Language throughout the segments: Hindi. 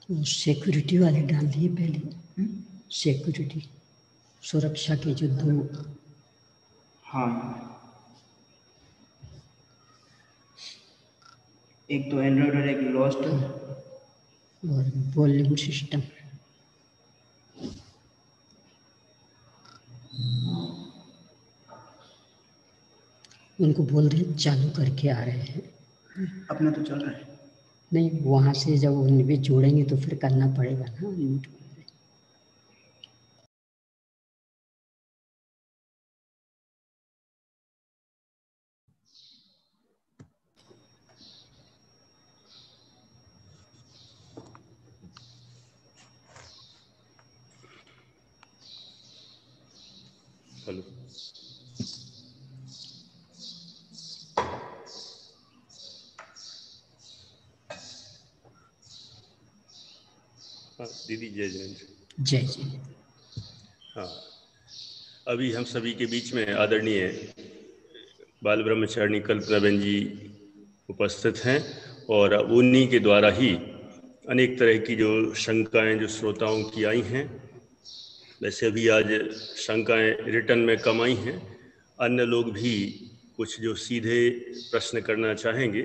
वो सिक्योरिटी वाले डाल दिए पहले, सिक्योरिटी सुरक्षा के जो 2। हाँ, एक तो एंड्रॉइड और एक लॉस्ट और वॉल्यूम सिस्टम। उनको बोल रहे चालू करके आ रहे हैं। अपना तो चल रहा है। नहीं, वहाँ से जब उनमें जोड़ेंगे तो फिर करना पड़ेगा ना अनम्यूट। हेलो, हाँ दीदी, जय जयंत। जय जय। हाँ, अभी हम सभी के बीच में आदरणीय बाल ब्रह्मचारिणी कल्पनाबेन जी उपस्थित हैं और उन्हीं के द्वारा ही अनेक तरह की जो शंकाएं जो श्रोताओं की आई हैं, वैसे भी आज शंकाएं रिटर्न में कम आई हैं। अन्य लोग भी कुछ जो सीधे प्रश्न करना चाहेंगे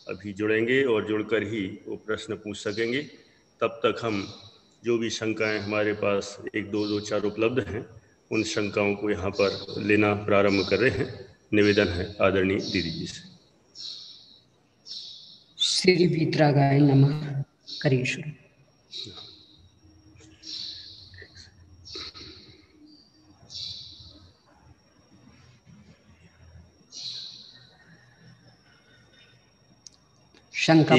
अभी जुड़ेंगे और जुड़कर ही वो प्रश्न पूछ सकेंगे। तब तक हम जो भी शंकाएं हमारे पास 1 2 2 4 उपलब्ध हैं, उन शंकाओं को यहाँ पर लेना प्रारंभ कर रहे हैं। निवेदन है आदरणीय दीदी जी से। श्री वीतरागाय नमः। करिए शुरू। शंका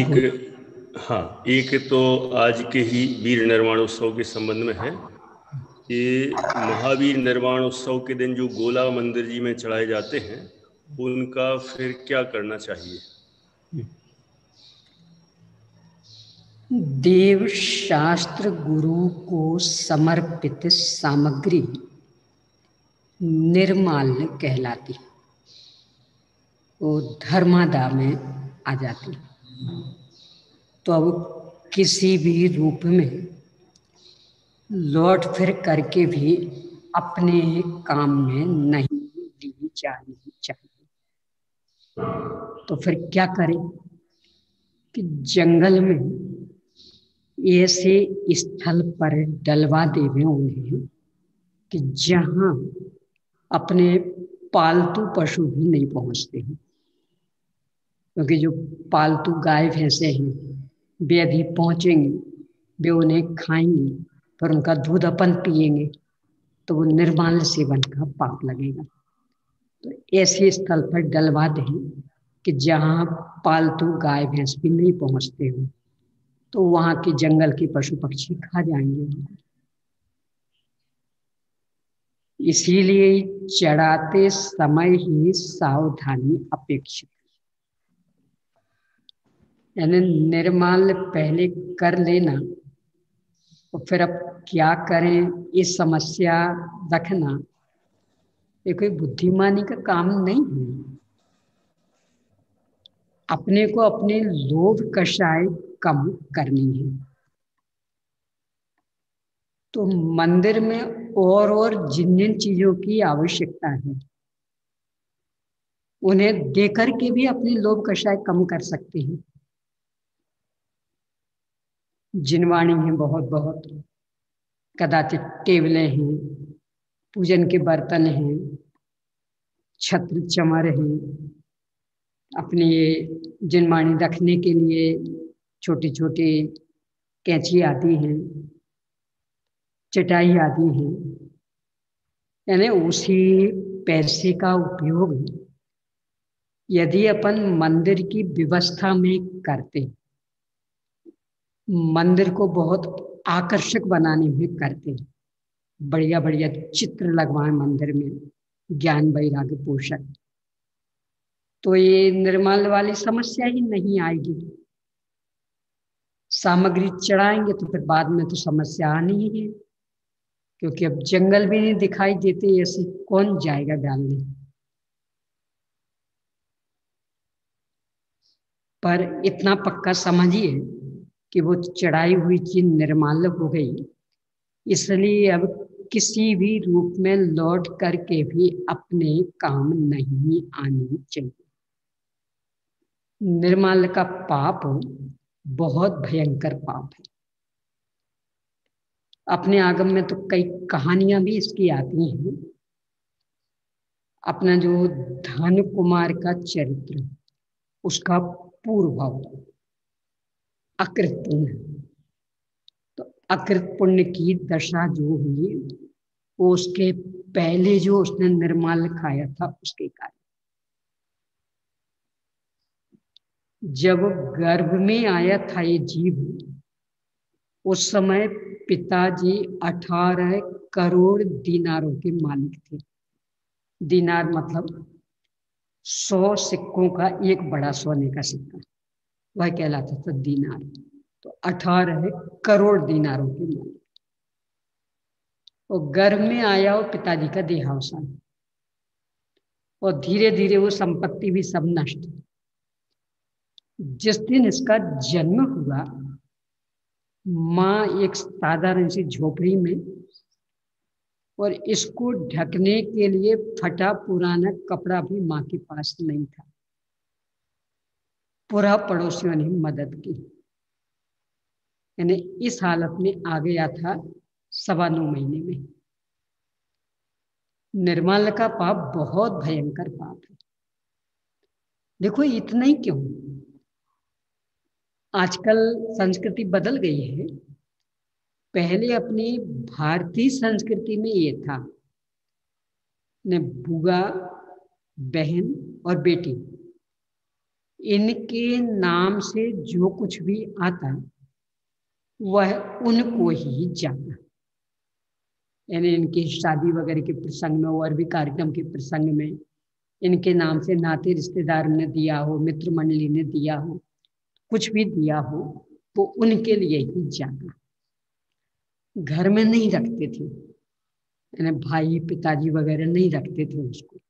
एक तो आज के ही वीर निर्वाण उत्सव के संबंध में है। ये महावीर निर्वाण उत्सव के दिन जो गोला मंदिर जी में चढ़ाए जाते हैं, उनका फिर क्या करना चाहिए? देव शास्त्र गुरु को समर्पित सामग्री निर्माल्य कहलाती, वो धर्मादा में आ जाती। तो अब किसी भी रूप में लौट फिर करके भी अपने काम में नहीं ली जानी चाहिए। तो फिर क्या करें कि जंगल में ऐसे स्थल पर डलवा देवे उन्हें कि जहां अपने पालतू पशु भी नहीं पहुंचते हैं। क्योंकि जो पालतू गाय भैंसे हैं वे यदि पहुंचेंगे, वे उन्हें खाएंगे, फिर उनका दूध अपन पिएंगे तो वो निर्माल्य सेवन का पाप लगेगा। तो ऐसे स्थल पर डलवा दें कि जहाँ पालतू गाय भैंस भी नहीं पहुंचते हो, तो वहाँ के जंगल के पशु पक्षी खा जाएंगे उनको। इसीलिए चढ़ाते समय ही सावधानी अपेक्षित, यानी निर्माल्य पहले कर लेना। तो फिर अब क्या करें, ये समस्या रखना ये कोई बुद्धिमानी का काम नहीं है। अपने को अपने लोभ कषाय कम करनी है। तो मंदिर में और जिन जिन चीजों की आवश्यकता है उन्हें देकर के भी अपने लोभ कषाय कम कर सकते हैं। जिनवाणी है बहुत बहुत, कदाचित टेबलें हैं, पूजन के बर्तन हैं, छत्र चमर हैं, अपने जिनवाणी रखने के लिए छोटी छोटी कैंची आती हैं, चटाई आती हैं। यानी उसी पैसे का उपयोग यदि अपन मंदिर की व्यवस्था में करते, मंदिर को बहुत आकर्षक बनाने में करते, बढ़िया बढ़िया चित्र लगवाएं मंदिर में, ज्ञान वैराग्य पोषक, तो ये निर्माल्य वाली समस्या ही नहीं आएगी। सामग्री चढ़ाएंगे तो फिर बाद में तो समस्या आनी ही है, क्योंकि अब जंगल भी नहीं दिखाई देते, ऐसे कौन जाएगा डालने। पर इतना पक्का समझिए कि वो चढ़ाई हुई चीज निर्माल्य हो गई, इसलिए अब किसी भी रूप में लौट करके भी अपने काम नहीं आनी चाहिए। निर्माल्य का पाप बहुत भयंकर पाप है। अपने आगम में तो कई कहानियां भी इसकी आती हैं। अपना जो धन कुमार का चरित्र, उसका पूर्व अकृत पुण्य, तो अकृत पुण्य की दशा जो हुई वो उसके पहले जो उसने निर्माल्य खाया था उसके कारण। जब गर्भ में आया था ये जीव, उस समय पिताजी 18 करोड़ दीनारों के मालिक थे। दीनार मतलब 100 सिक्कों का एक बड़ा सोने का सिक्का, वह कहलाता था दीनार। तो 18 करोड़ दीनारों के मालिक। और गर्भ में आया और पिताजी का देहावसान, और धीरे धीरे वो संपत्ति भी सब नष्ट। जिस दिन इसका जन्म हुआ, माँ एक साधारण सी झोपड़ी में, और इसको ढकने के लिए फटा पुराना कपड़ा भी माँ के पास नहीं था। पूरा पड़ोसियों ने मदद की, यानी इस हालत में आ गया था 9.25 महीने में। निर्माल्य का पाप बहुत भयंकर पाप है। देखो इतना ही क्यों, आजकल संस्कृति बदल गई है। पहले अपनी भारतीय संस्कृति में ये था, ने बुआ, बहन और बेटी, इनके नाम से जो कुछ भी आता वह उनको ही जाना। यानी इनकी शादी वगैरह के प्रसंग में और भी कार्यक्रम के प्रसंग में इनके नाम से नाते रिश्तेदार ने दिया हो, मित्र मंडली ने दिया हो, कुछ भी दिया हो, तो उनके लिए ही जाना। घर में नहीं रखते थे, यानी भाई पिताजी वगैरह नहीं रखते थे उसको।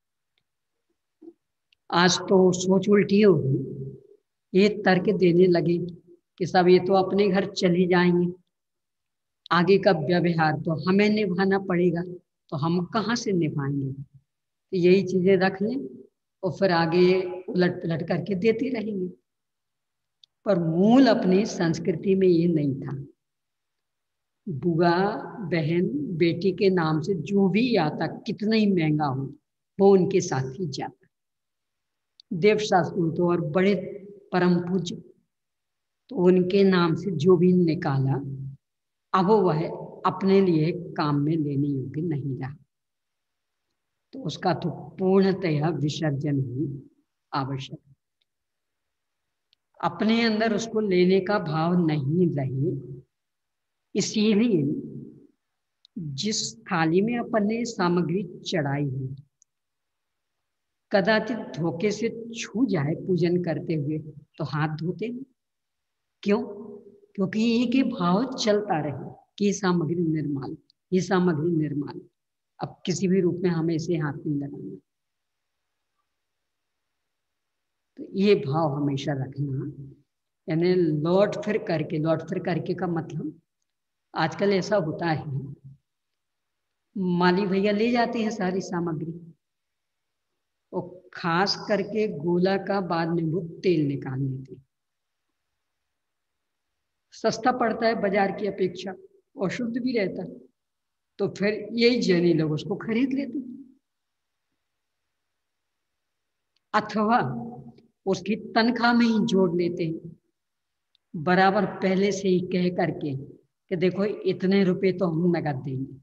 आज तो सोच उल्टी हो गई, ये तर्क देने लगे कि सब ये तो अपने घर चली जाएंगे, आगे का व्यवहार तो हमें निभाना पड़ेगा, तो हम कहाँ से निभाएंगे। तो यही चीजें रख लें और फिर आगे उलट पलट करके देते रहेंगे। पर मूल अपनी संस्कृति में ये नहीं था। बुआ, बहन, बेटी के नाम से जो भी आता, कितना ही महंगा हो, वो उनके साथ ही जाता। देवशास्त्री तो और बड़े परम पूज्य, तो उनके नाम से जो भी निकाला, अब वह अपने लिए काम में लेने योग्य नहीं रहा, तो उसका तो पूर्णतः विसर्जन ही आवश्यक। अपने अंदर उसको लेने का भाव नहीं रहे, इसीलिए जिस थाली में अपन ने सामग्री चढ़ाई है, कदाचित धोखे से छू जाए पूजन करते हुए, तो हाथ धोते हैं। क्यों? क्योंकि ये भाव चलता रहे कि सामग्री निर्माल, ये सामग्री निर्माल। अब किसी भी रूप में हमें इसे हाथ नहीं लगाना, तो ये भाव हमेशा रखना। यानी लौट फिर करके का मतलब आजकल ऐसा होता है, माली भैया ले जाते हैं सारी सामग्री, और खास करके गोला का बाद में वो तेल निकाल लेते हैं। सस्ता पड़ता है बाजार की अपेक्षा और शुद्ध भी रहता है, तो फिर यही जैनी लोग उसको खरीद लेते हैं। अथवा उसकी तनख्वाह में ही जोड़ लेते हैं, बराबर पहले से ही कह करके कि देखो इतने रुपए तो हम नगद देंगे,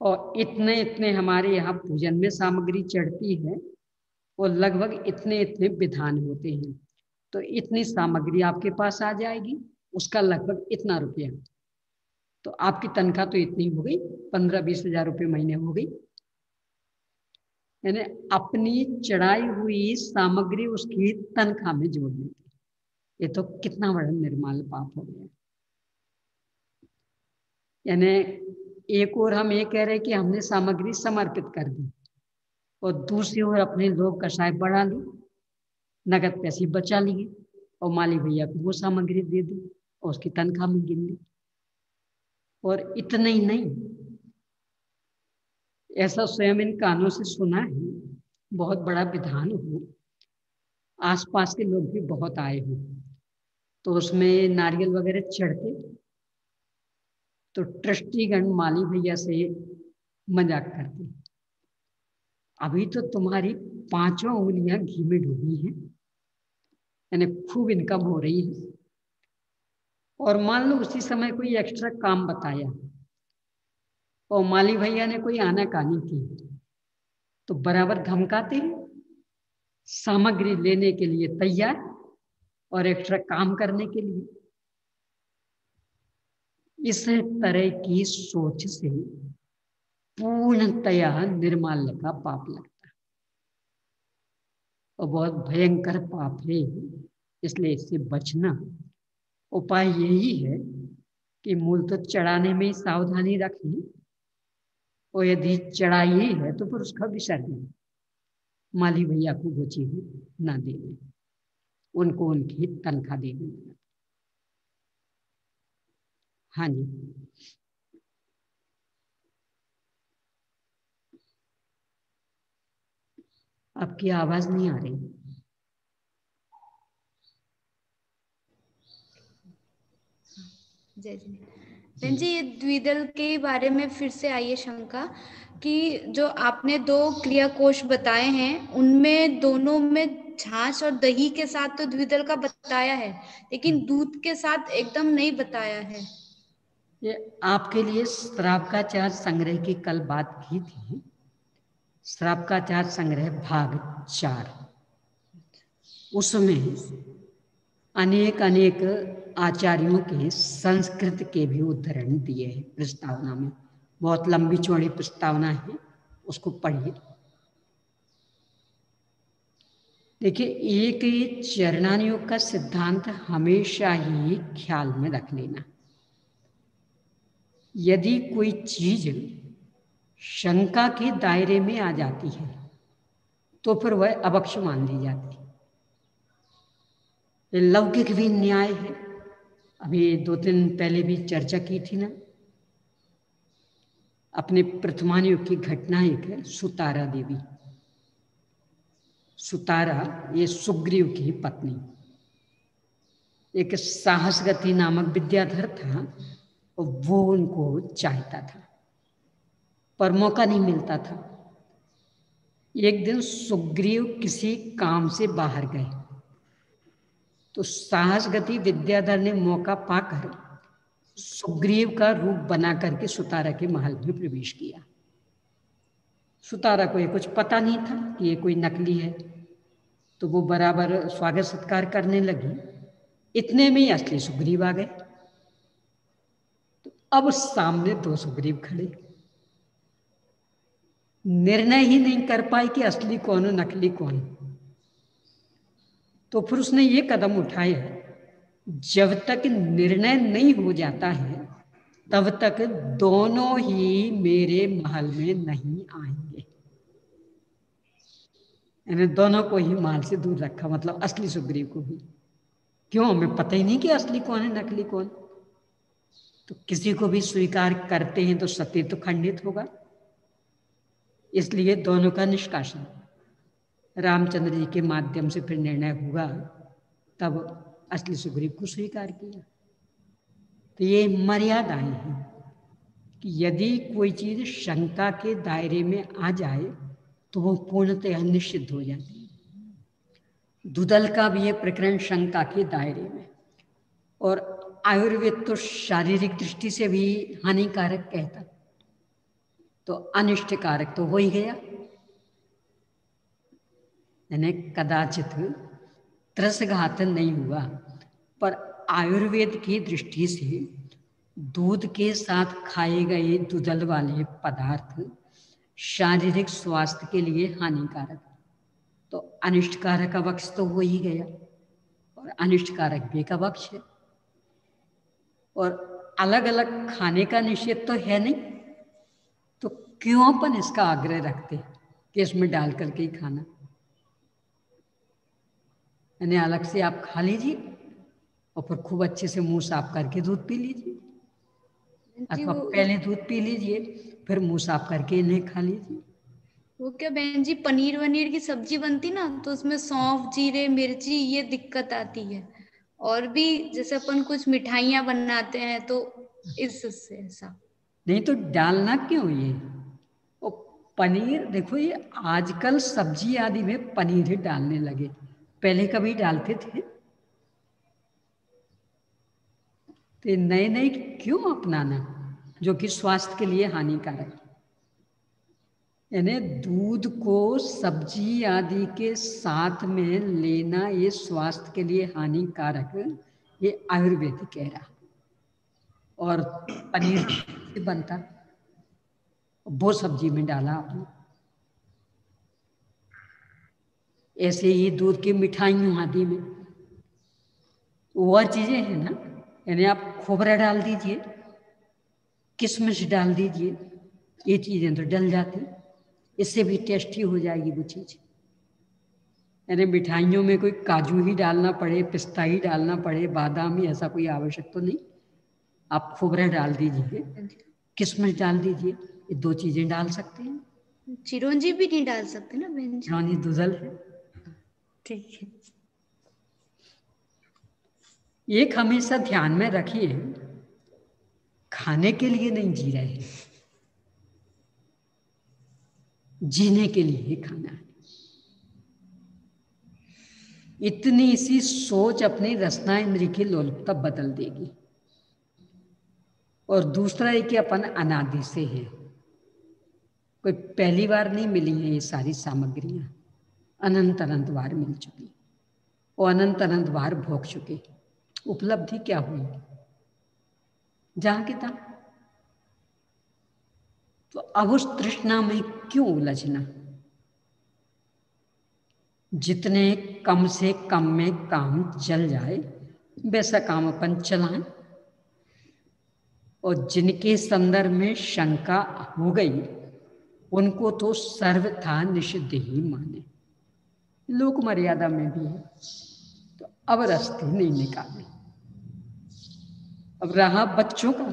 और इतने इतने हमारे यहाँ पूजन में सामग्री चढ़ती है, और लगभग इतने इतने विधान होते हैं, तो इतनी सामग्री आपके पास आ जाएगी, उसका लगभग इतना रुपया, तो आपकी तनख्वाह तो इतनी हो गई, 15-20 हजार रुपये महीने हो गई। यानी अपनी चढ़ाई हुई सामग्री उसकी तनख्वाह में जोड़ देती। ये तो कितना बड़ा निर्माल पाप हो गया। यानी एक और हम ये कह रहे हैं कि हमने सामग्री समर्पित कर दी, और दूसरी ओर अपने लोग कषाय बढ़ा ली, नगद पैसे बचा लिए, और माली भैया को वो सामग्री दे दी और उसकी तनख्वाह में गिन ली। और इतना ही नहीं, ऐसा स्वयं इन कानों से सुना है, बहुत बड़ा विधान हो, आसपास के लोग भी बहुत आए हो, तो उसमें नारियल वगैरह चढ़ते, तो ट्रस्टीगण माली भैया से मजाक करते, अभी तो तुम्हारी 5 उंगलियां घी में डूबी हैं, यानी खूब इनकम हो रही है। और मान लो उसी समय कोई एक्स्ट्रा काम बताया और माली भैया ने कोई आनाकानी की, तो बराबर धमकाते हैं, सामग्री लेने के लिए तैयार और एक्स्ट्रा काम करने के लिए। इस तरह की सोच से पूर्णतया निर्माल्य का पाप लगता है और बहुत भयंकर पाप है, इसलिए इससे बचना। उपाय यही है कि मूल तो चढ़ाने में सावधानी रखनी, और यदि चढ़ाई है तो फिर उसका विसर्जन माली भैया को वो चीज ना देने, उनको उनकी तनख्वाह दे देना। हाँ जी, आपकी आवाज नहीं आ रही। जय जी। बहन जी, ये द्विदल के बारे में फिर से आई है शंका कि जो आपने 2 क्रिया कोश बताए हैं, उनमें दोनों में छाछ और दही के साथ तो द्विदल का बताया है, लेकिन दूध के साथ एकदम नहीं बताया है। ये आपके लिए श्रावकाचार संग्रह की कल बात की थी, श्रावकाचार संग्रह भाग 4, उसमें अनेक अनेक आचार्यों के संस्कृत के भी उदाहरण दिए हैं प्रस्तावना में। बहुत लंबी चौड़ी प्रस्तावना है, उसको पढ़िए। देखिए, एक ही चरणानुयोग का सिद्धांत हमेशा ही ख्याल में रख लेना। यदि कोई चीज शंका के दायरे में आ जाती है तो फिर वह अवक्ष मान ली जाती है। लौकिक भी न्याय है, अभी 2 दिन पहले भी चर्चा की थी ना, अपने प्रथमानुयोग की घटना एक है, सुतारा देवी। सुतारा ये सुग्रीव की पत्नी, एक साहसगति नामक विद्याधर था और वो उनको चाहता था पर मौका नहीं मिलता था। एक दिन सुग्रीव किसी काम से बाहर गए तो साहसगति विद्याधर ने मौका पाकर सुग्रीव का रूप बना करके सुतारा के महल में प्रवेश किया। सुतारा को ये कुछ पता नहीं था कि ये कोई नकली है, तो वो बराबर स्वागत सत्कार करने लगी। इतने में ही असली सुग्रीव आ गए। तो अब सामने 2 सुग्रीव खड़े, निर्णय ही नहीं कर पाए कि असली कौन है नकली कौन। तो फिर उसने ये कदम उठाया, जब तक निर्णय नहीं हो जाता है तब तक दोनों ही मेरे महल में नहीं आएंगे। यानी दोनों को ही महल से दूर रखा, मतलब असली सुग्रीव को भी। क्यों? हमें पता ही नहीं कि असली कौन है नकली कौन। तो किसी को भी स्वीकार करते हैं तो सत्य तो खंडित होगा, इसलिए दोनों का निष्कासन रामचंद्र जी के माध्यम से फिर निर्णय हुआ, तब असली सुग्रीव को स्वीकार किया। तो ये मर्यादाएं हैं कि यदि कोई चीज शंका के दायरे में आ जाए तो वो पूर्णतः निषिद्ध हो जाती है। दुदल का भी ये प्रकरण शंका के दायरे में, और आयुर्वेद तो शारीरिक दृष्टि से भी हानिकारक कहता, तो अनिष्टकारक तो हो ही गया। यानी कदाचित त्रसघात नहीं हुआ, पर आयुर्वेद की दृष्टि से दूध के साथ खाए गए दुदल वाले पदार्थ शारीरिक स्वास्थ्य के लिए हानिकारक, तो अनिष्टकारक अवक्ष तो हो ही गया, और अनिष्टकारक भी एक अवक्ष है। और अलग अलग खाने का निषेध तो है नहीं, तो क्यों अपन इसका आग्रह रखते कि इसमें डाल करके ही खाना। यानी अलग से आप खा लीजिए और फिर खूब अच्छे से मुंह साफ करके दूध पी लीजिए, जी अथवा पहले दूध पी लीजिए फिर मुंह साफ करके इन्हें खा लीजिए। वो क्या बहन जी, पनीर वनीर की सब्जी बनती ना तो उसमें सौंफ जीरे मिर्ची ये दिक्कत आती है, और भी जैसे अपन कुछ मिठाइयाँ बनाते हैं तो इससे ऐसा नहीं तो डालना क्यों ये? और पनीर देखो, ये आजकल सब्जी आदि में पनीर डालने लगे, पहले कभी डालते थे? तो नए नए क्यों अपनाना जो कि स्वास्थ्य के लिए हानिकारक है? यानी दूध को सब्जी आदि के साथ में लेना ये स्वास्थ्य के लिए हानिकारक, ये आयुर्वेद कह रहा। और पनीर से बनता, वो सब्जी में डाला आपने। ऐसे ही दूध की मिठाइयों आदि में वह चीजें हैं ना, यानी आप खोबरा डाल दीजिए, किशमिश डाल दीजिए, ये चीजें तो डल जाती, इससे भी टेस्टी हो जाएगी वो चीज। यानी मिठाइयों में कोई काजू ही डालना पड़े, पिस्ता ही डालना पड़े, बादाम ही, ऐसा कोई आवश्यक तो नहीं। आप खोबरा डाल दीजिए, किशमिश डाल दीजिए, ये दो चीजें डाल सकते हैं। चिरौंजी भी नहीं डाल सकते ना बहन जी? चिरौंजी दुधल है। ठीक है। एक हमेशा ध्यान में रखिए, खाने के लिए नहीं जी रहे हैं, जीने के लिए खाना है। इतनी सी सोच अपनी रसना इंद्री की लोलुपता बदल देगी। और दूसरा है कि अपन अनादि से है, कोई पहली बार नहीं मिली है ये सारी सामग्रियां, अनंत अनंत बार मिल चुकी और अनंत अनंत बार भोग चुके। उपलब्धि क्या हुई? जहां की तहां। तो अब उस तृष्णा में क्यों उलझना? जितने कम से कम में काम चल जाए वैसा काम अपन चलाएं। और जिनके संदर्भ में शंका हो गई उनको तो सर्वथा निषिद्ध ही माने, लोक मर्यादा में भी है, तो अब रास्ते नहीं निकाले। अब रहा बच्चों का,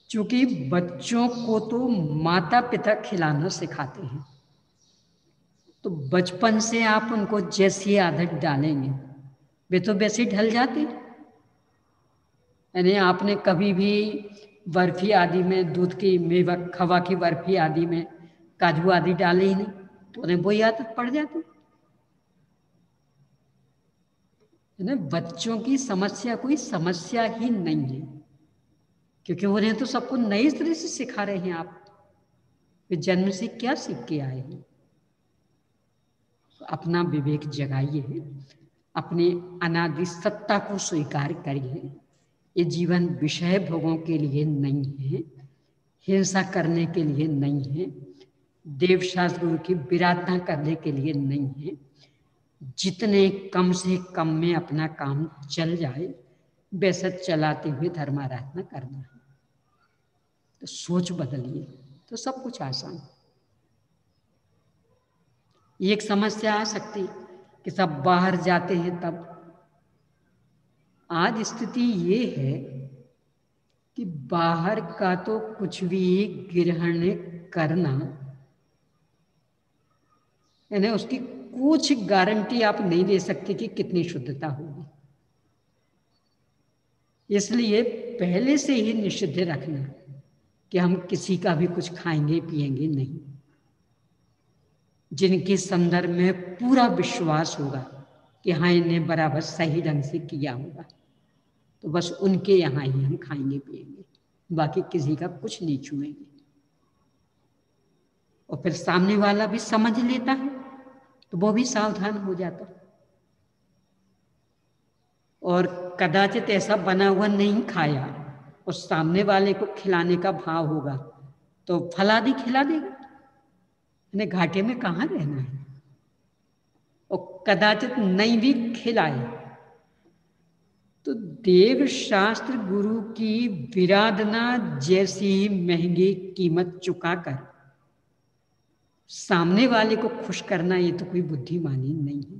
चूंकि बच्चों को तो माता पिता खिलाना सिखाते हैं, तो बचपन से आप उनको जैसी आदत डालेंगे वे तो वैसे ढल जाते। यानी आपने कभी भी बर्फी आदि में दूध की मेवा खवा की बर्फी आदि में काजू आदि डाले ही नहीं, तो उन्हें वही आदत पड़ जाती। यानी बच्चों की समस्या कोई समस्या ही नहीं है, क्योंकि उन्हें तो सबको नई तरह से सिखा रहे हैं आप। वे जन्म से क्या सीख के आए हैं? अपना विवेक जगाइए, अपनी अनादि सत्ता को स्वीकार करिए। ये जीवन विषय भोगों के लिए नहीं है, हिंसा करने के लिए नहीं है, देव शास्त्र गुरु की विराधना करने के लिए नहीं है। जितने कम से कम में अपना काम चल जाए वैसा चलाते हुए धर्माराधना करना है। तो सोच बदलिए तो सब कुछ आसान। एक समस्या आ सकती कि सब बाहर जाते हैं तब। आज स्थिति ये है कि बाहर का तो कुछ भी ग्रहण करना, यानी उसकी कुछ गारंटी आप नहीं दे सकते कि कितनी शुद्धता होगी। इसलिए पहले से ही निषिद्ध रखना कि हम किसी का भी कुछ खाएंगे पिएंगे नहीं। जिनके संदर्भ में पूरा विश्वास होगा कि हाँ इन्हें बराबर सही ढंग से किया होगा, तो बस उनके यहाँ ही हम खाएंगे पिएंगे, बाकी किसी का कुछ नहीं छुएंगे। और फिर सामने वाला भी समझ लेता है तो वो भी सावधान हो जाता। और कदाचित ऐसा बना हुआ नहीं खाया और सामने वाले को खिलाने का भाव होगा तो फलादी खिला देगा, यानी घाटे में कहाँ रहना है। और कदाचित नहीं भी खिलाए तो देव शास्त्र गुरु की विराधना जैसी महंगी कीमत चुकाकर सामने वाले को खुश करना, ये तो कोई बुद्धिमानी नहीं है।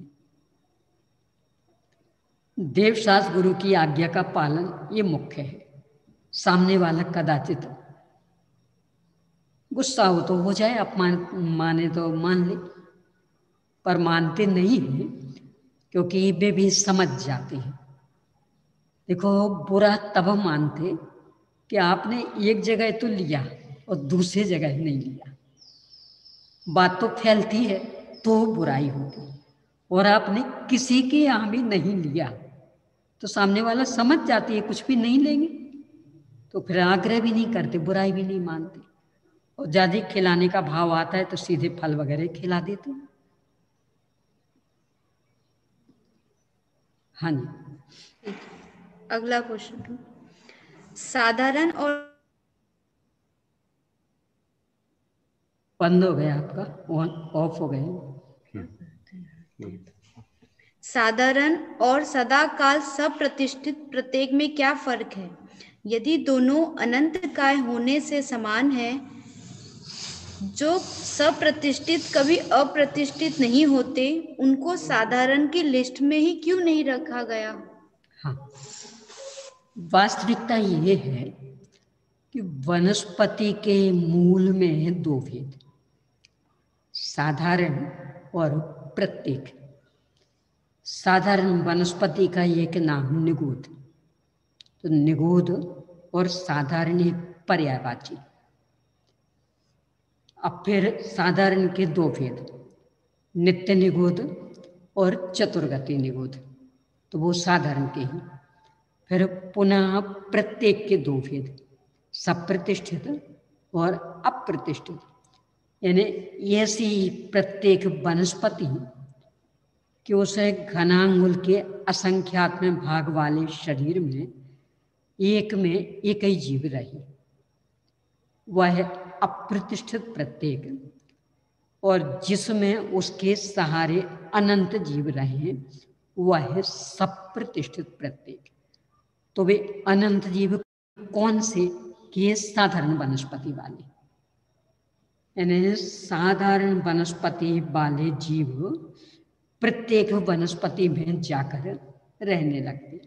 देवशास्त्र गुरु की आज्ञा का पालन ये मुख्य है। सामने वाला कदाचित गुस्सा हो तो हो जाए, अपमान माने तो मान ले, पर मानते नहीं हैं क्योंकि वे भी समझ जाते हैं। देखो, बुरा तब मानते कि आपने एक जगह तो लिया और दूसरी जगह नहीं लिया। बात तो फैलती है तो बुराई होती, और आपने किसी के यहाँ भी नहीं लिया तो सामने वाला समझ जाती है कुछ भी नहीं लेंगे, तो फिर आग्रह भी नहीं करते, बुराई भी नहीं मानते, और ज़्यादा खिलाने का भाव आता है तो सीधे फल वगैरह खिला देते हैं। हाँ जी, अगला क्वेश्चन, साधारण और बंद हो गया आपका, ऑन ऑफ हो गए। साधारण और सदाकाल सप्रतिष्ठित प्रत्येक में क्या फर्क है? यदि दोनों अनंत काय होने से समान है, जो सप्रतिष्ठित कभी अप्रतिष्ठित नहीं होते, उनको साधारण की लिस्ट में ही क्यों नहीं रखा गया? हाँ, वास्तविकता ये है कि वनस्पति के मूल में है दो भेद, साधारण और प्रत्येक। साधारण वनस्पति का एक नाम निगोध, तो निगोध और साधारण एक पर्यायवाची। अब फिर साधारण के दो भेद, नित्य निगोध और चतुर्गति निगोध, तो वो साधारण के ही। फिर पुनः प्रत्येक के दो भेद, सप्रतिष्ठित और अप्रतिष्ठित। यानी ऐसी प्रत्येक वनस्पति कि उसे घनांगुल के असंख्यात में भाग वाले शरीर में एक ही जीव रही, वह अप्रतिष्ठित प्रत्येक, और जिसमें उसके सहारे अनंत जीव रहे वह सप्रतिष्ठित प्रत्येक। तो वे अनंत जीव कौन से? कि साधारण वनस्पति वाले, यानी साधारण वनस्पति वाले जीव प्रत्येक वनस्पति में जाकर रहने लगते।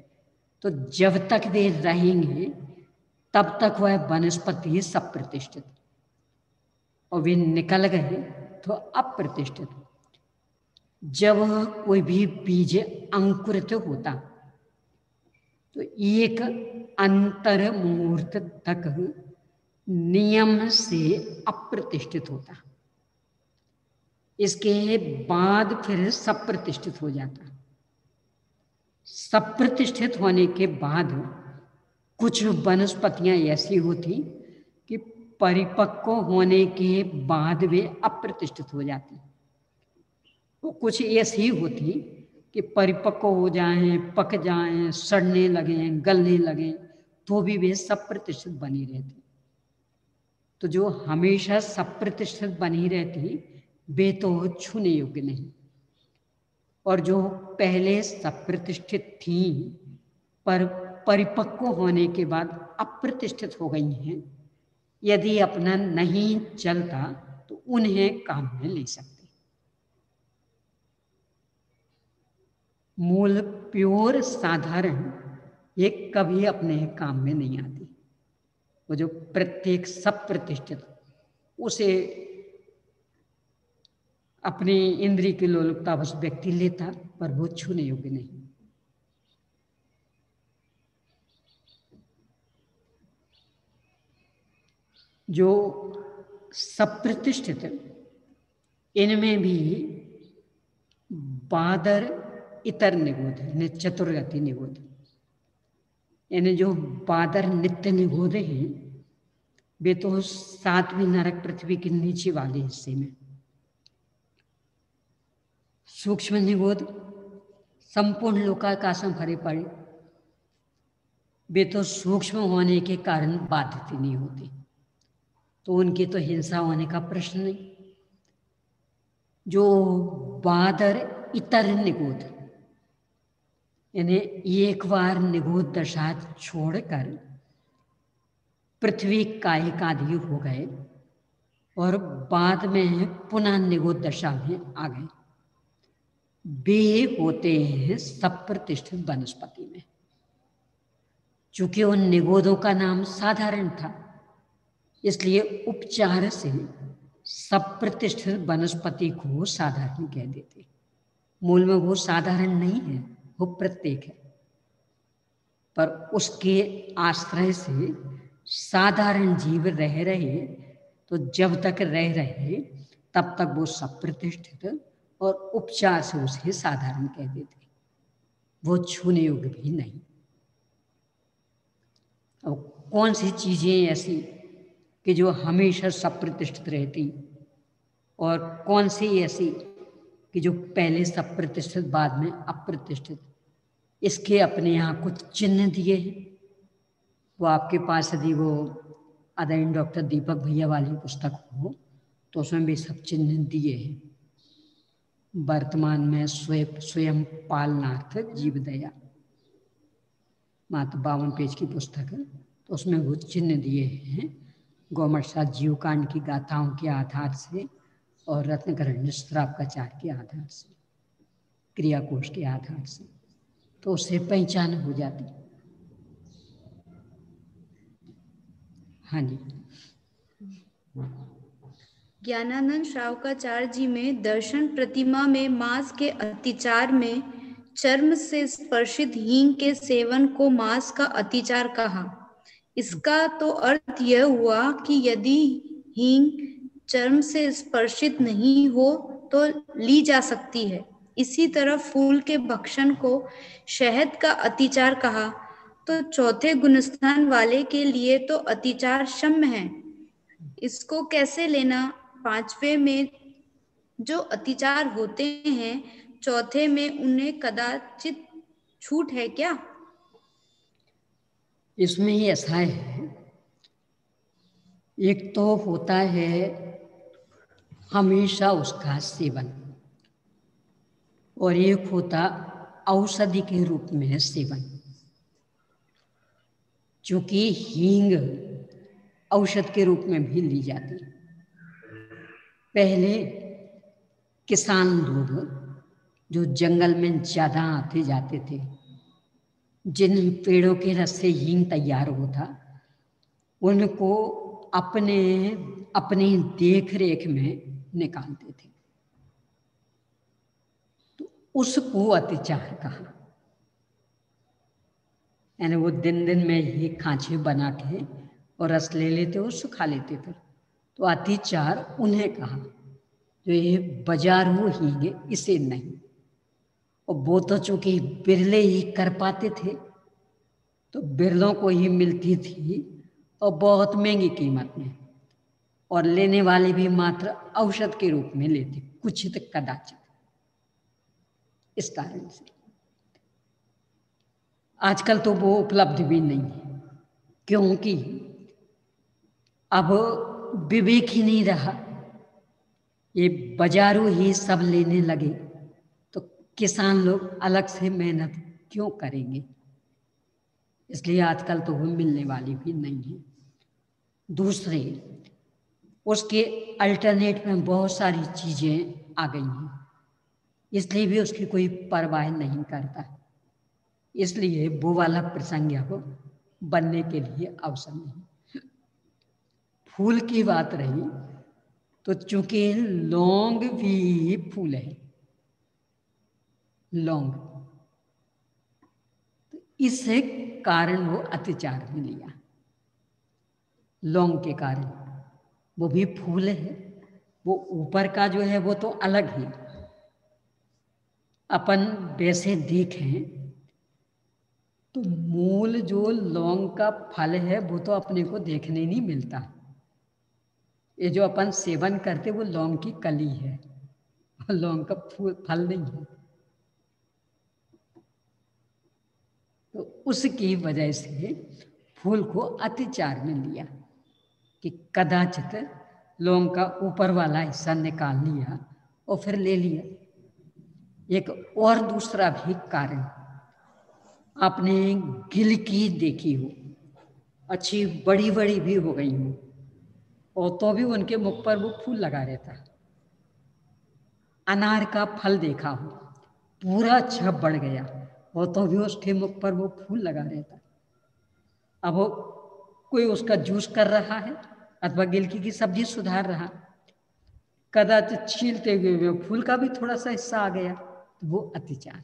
तो जब तक वे रहेंगे तब तक वह वनस्पति सप्रतिष्ठित, और वे निकल गए तो अप्रतिष्ठित। जब कोई भी बीज अंकुरित होता तो एक अंतर मुहूर्त तक नियम से अप्रतिष्ठित होता, इसके बाद फिर सप्रतिष्ठित हो जाता। सप्रतिष्ठित होने के बाद कुछ वनस्पतियां ऐसी होती कि परिपक्व होने के बाद वे अप्रतिष्ठित हो जाती, तो कुछ ऐसी होती कि परिपक्व हो जाएं, पक जाएं, सड़ने लगें, गलने लगें, तो भी वे सप्रतिष्ठित बनी रहती। तो जो हमेशा सप्रतिष्ठित बनी रहती वे तो छूने योग्य नहीं, और जो पहले सप्रतिष्ठित थी पर परिपक्व होने के बाद अप्रतिष्ठित हो गई हैं, यदि अपना नहीं चलता तो उन्हें काम में ले सकते। मूल प्योर साधारण ये कभी अपने काम में नहीं आती। वो जो प्रत्येक सप्रतिष्ठित उसे अपनी इंद्रिय की लोलुपता बस व्यक्ति लेता, पर वो छूने योग्य नहीं। जो सप्रतिष्ठित इनमें भी बादर इतर निगोध है, चतुर्गति निगोध, यानी जो बादर नित्य निगोध हैं वे तो सातवीं नरक पृथ्वी के नीचे वाले हिस्से में। सूक्ष्म निगोध संपूर्ण लोकाकाशम भरे पड़े, वे तो सूक्ष्म होने के कारण बाधित नहीं होते, तो उनकी तो हिंसा होने का प्रश्न नहीं। जो बादर इतर निगोध, यानी एक बार निगोध दशा छोड़कर पृथ्वी कायिकादि हो गए और बाद में पुनः निगोध दशा में आ गए। वे होते हैं सप्रतिष्ठित वनस्पति में। चूंकि उन निगोदों का नाम साधारण था, इसलिए उपचार से सप्रतिष्ठित वनस्पति को साधारण कह देते। मूल में वो साधारण नहीं है, वो प्रत्येक है, पर उसके आश्रय से साधारण जीव रह रहे, तो जब तक रह रहे तब तक वो सप्रतिष्ठित और उपचार से उसे साधारण कह देते, वो छूने योग्य भी नहीं। अब कौन सी चीजें ऐसी कि जो हमेशा सप्रतिष्ठित रहती, और कौन सी ऐसी कि जो पहले सप्रतिष्ठित बाद में अप्रतिष्ठित, इसके अपने यहाँ कुछ चिन्ह दिए हैं। वो आपके पास यदि वो आदरणीय डॉक्टर दीपक भैया वाली पुस्तक हो तो उसमें भी सब चिन्ह दिए हैं। वर्तमान में स्वयं पालनार्थ जीव दया, मात्र 52 पेज की पुस्तक है, तो उसमें वो चिन्ह दिए हैं गौमर्षा जीवकांड की गाथाओं के आधार से और रत्नकरण श्रावकाचार के आधार से, क्रियाकोश के आधार से, तो उससे पहचान हो जाती। हाँ जी। ज्ञानानंद श्रावकाचार्य जी में दर्शन प्रतिमा में मांस के अतिचार में चर्म से स्पर्शित हींग के सेवन को मांस का अतिचार कहा। इसका तो अर्थ यह हुआ कि यदि हींग चर्म से स्पर्शित नहीं हो तो ली जा सकती है। इसी तरह फूल के भक्षण को शहद का अतिचार कहा, तो चौथे गुणस्थान वाले के लिए तो अतिचार क्षम्य है। इसको कैसे लेना? पांचवे में जो अतिचार होते हैं, चौथे में उन्हें कदाचित छूट है क्या? इसमें ही ऐसा है, एक तो होता है हमेशा उसका सेवन, और एक होता औषधि के रूप में सेवन। क्योंकि हींग औषध के रूप में भी ली जाती। पहले किसान लोग जो जंगल में ज़्यादा आते जाते थे, जिन पेड़ों के रस से हींग तैयार होता, उनको अपने देख रेख में निकालते थे, तो उसको अतिचार कहा। यानी वो दिन दिन में ही खांचे बना के और रस ले लेते और सुखा लेते थे, तो अतिचार उन्हें कहा। जो ये बाजारू हींगे इसे नहीं, और वो तो चूंकि बिरले ही कर पाते थे, तो बिरलों को ही मिलती थी और बहुत महंगी कीमत में, और लेने वाले भी मात्र औषध के रूप में लेते, कुछ कदाचित। इस कारण से आजकल तो वो उपलब्ध भी नहीं है, क्योंकि अब विवेक ही नहीं रहा। ये बाजारू ही सब लेने लगे, तो किसान लोग अलग से मेहनत क्यों करेंगे? इसलिए आजकल तो वो मिलने वाली भी नहीं है। दूसरे उसके अल्टरनेट में बहुत सारी चीज़ें आ गई हैं, इसलिए भी उसकी कोई परवाह नहीं करता। इसलिए वो वाला प्रसंग अब बनने के लिए अवसर नहीं। फूल की बात रही, तो चूंकि लौंग भी फूल है, लौंग, तो इस कारण वो अतिचार में लिया। लौंग के कारण वो भी फूल है, वो ऊपर का जो है वो तो अलग ही। अपन वैसे देखें तो मूल जो लौंग का फल है वो तो अपने को देखने नहीं मिलता। ये जो अपन सेवन करते वो लौंग की कली है, लौंग का फल नहीं है। तो उसकी वजह से फूल को अतिचार में लिया कि कदाचित लौंग का ऊपर वाला हिस्सा निकाल लिया और फिर ले लिया। एक और दूसरा भी कारण, आपने गिलकी देखी हो, अच्छी बड़ी बड़ी भी हो गई हो, और तो भी उनके मुख पर वो फूल लगा रहता। अनार का फल देखा हो, पूरा अच्छा बढ़ गया, और तो भी उसके मुख पर वो फूल लगा रहता। अब वो कोई उसका जूस कर रहा है अथवा गिलकी की सब्जी सुधार रहा, कदाचित छीलते हुए वो फूल का भी थोड़ा सा हिस्सा आ गया, तो वो अत्याचार।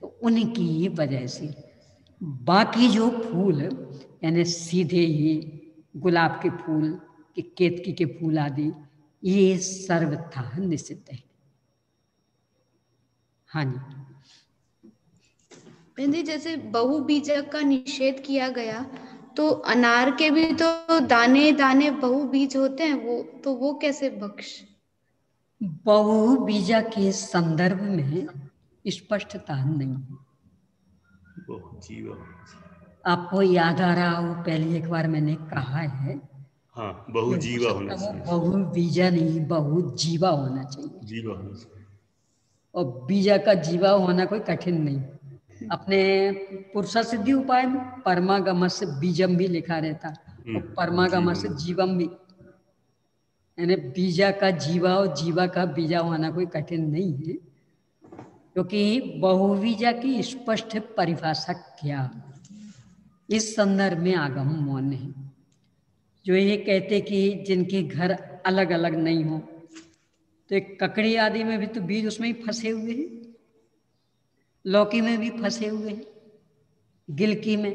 तो उनकी वजह से बाकी जो फूल यानी सीधे ही गुलाब के फूल के, केतकी के फूल आदि, ये सर्वथा निषिद्ध है। हाँ जी। बहन जी, जैसे बहुबीजक का निषेध किया गया, तो अनार के भी तो दाने दाने बहुबीज होते हैं, वो कैसे बख्श? बहुबीजा के संदर्भ में स्पष्टता नहीं है। बहुजीवा, आपको याद आ रहा हो पहले एक बार मैंने कहा है, हाँ, बहुजीवा होना चाहिए, बहुबीजा नहीं बहुजीवा होना चाहिए। जीवा होना चाहिए। और बीजा का जीवा होना कोई कठिन नहीं। अपने पुरुषा सिद्धि उपाय में परमागमस से बीजम भी लिखा रहता, और परमागमस से जीवम भी, यानी बीजा का जीवा और जीवा का बीजा होना कोई कठिन नहीं है, क्योंकि बहुबीजा की स्पष्ट परिभाषा क्या इस संदर्भ में आगम मौन है। जो ये कहते कि जिनके घर अलग अलग नहीं हो, तो एक ककड़ी आदि में भी तो बीज उसमें ही फंसे हुए हैं, लौकी में भी फंसे हुए हैं, गिलकी में,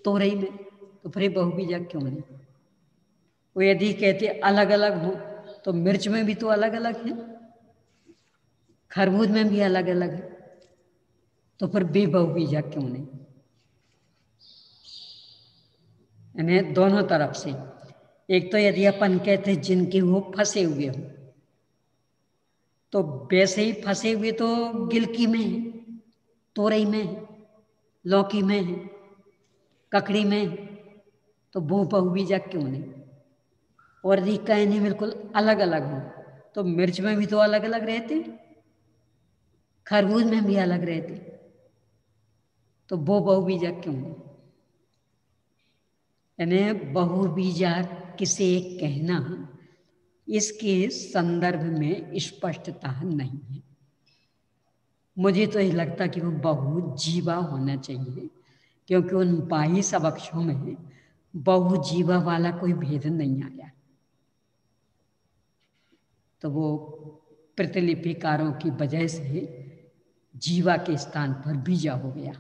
तोरई में, तो फिर बहुबीजा क्यों नहीं? वो यदि कहते अलग अलग हो, तो मिर्च में भी तो अलग अलग है, खरबूज में भी अलग अलग है, तो फिर बहुबीजा क्यों नहीं? यानी दोनों तरफ से। एक तो यदि अपन कहते जिनके वो फंसे हुए हो, तो वैसे ही फंसे हुए तो गिलकी में है, तोरई में है, लौकी में है, ककड़ी में है, तो वो बहुबीजा क्यों नहीं? और यदि कहने बिल्कुल अलग अलग हो, तो मिर्च में भी तो अलग अलग रहते, खरबूज में भी अलग रहते, तो वो बहुबीजा क्यों नहीं? यानी बहुबीजा किसे कहना, इसके संदर्भ में स्पष्टता नहीं है। मुझे तो ये लगता कि वो बहुजीवा होना चाहिए, क्योंकि उन 22 अवक्षों में बहुजीवा वाला कोई भेद नहीं आया। तो वो प्रतिलिपिकारों की वजह से जीवा के स्थान पर बीजा हो गया,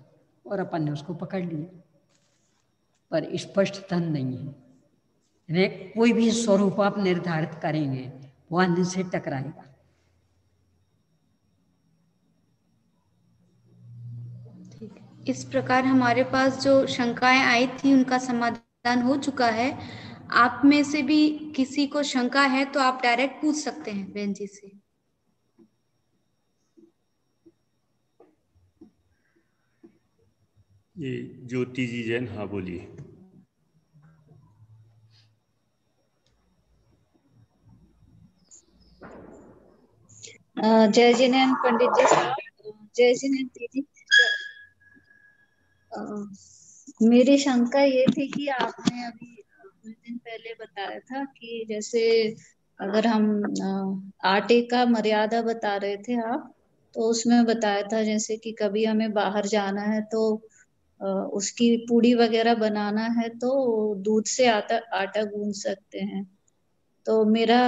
और अपन ने उसको पकड़ लिया, पर स्पष्टता नहीं है। यानी कोई भी स्वरूप आप निर्धारित करेंगे, वो अन्य से टकराएगा। इस प्रकार हमारे पास जो शंकाएं आई थी उनका समाधान हो चुका है। आप में से भी किसी को शंका है तो आप डायरेक्ट पूछ सकते हैं बहन जी से। ये ज्योति जी जैन, हाँ बोलिए। जय जिनेन पंडित जी साहब, जय जिनेन दीदी। मेरी शंका ये थी कि आपने अभी कुछ दिन पहले बताया था कि जैसे अगर हम आटे का मर्यादा बता रहे थे आप, तो उसमें बताया था जैसे कि कभी हमें बाहर जाना है तो उसकी पूड़ी वगैरह बनाना है तो दूध से आटा आटा गूंथ सकते हैं। तो मेरा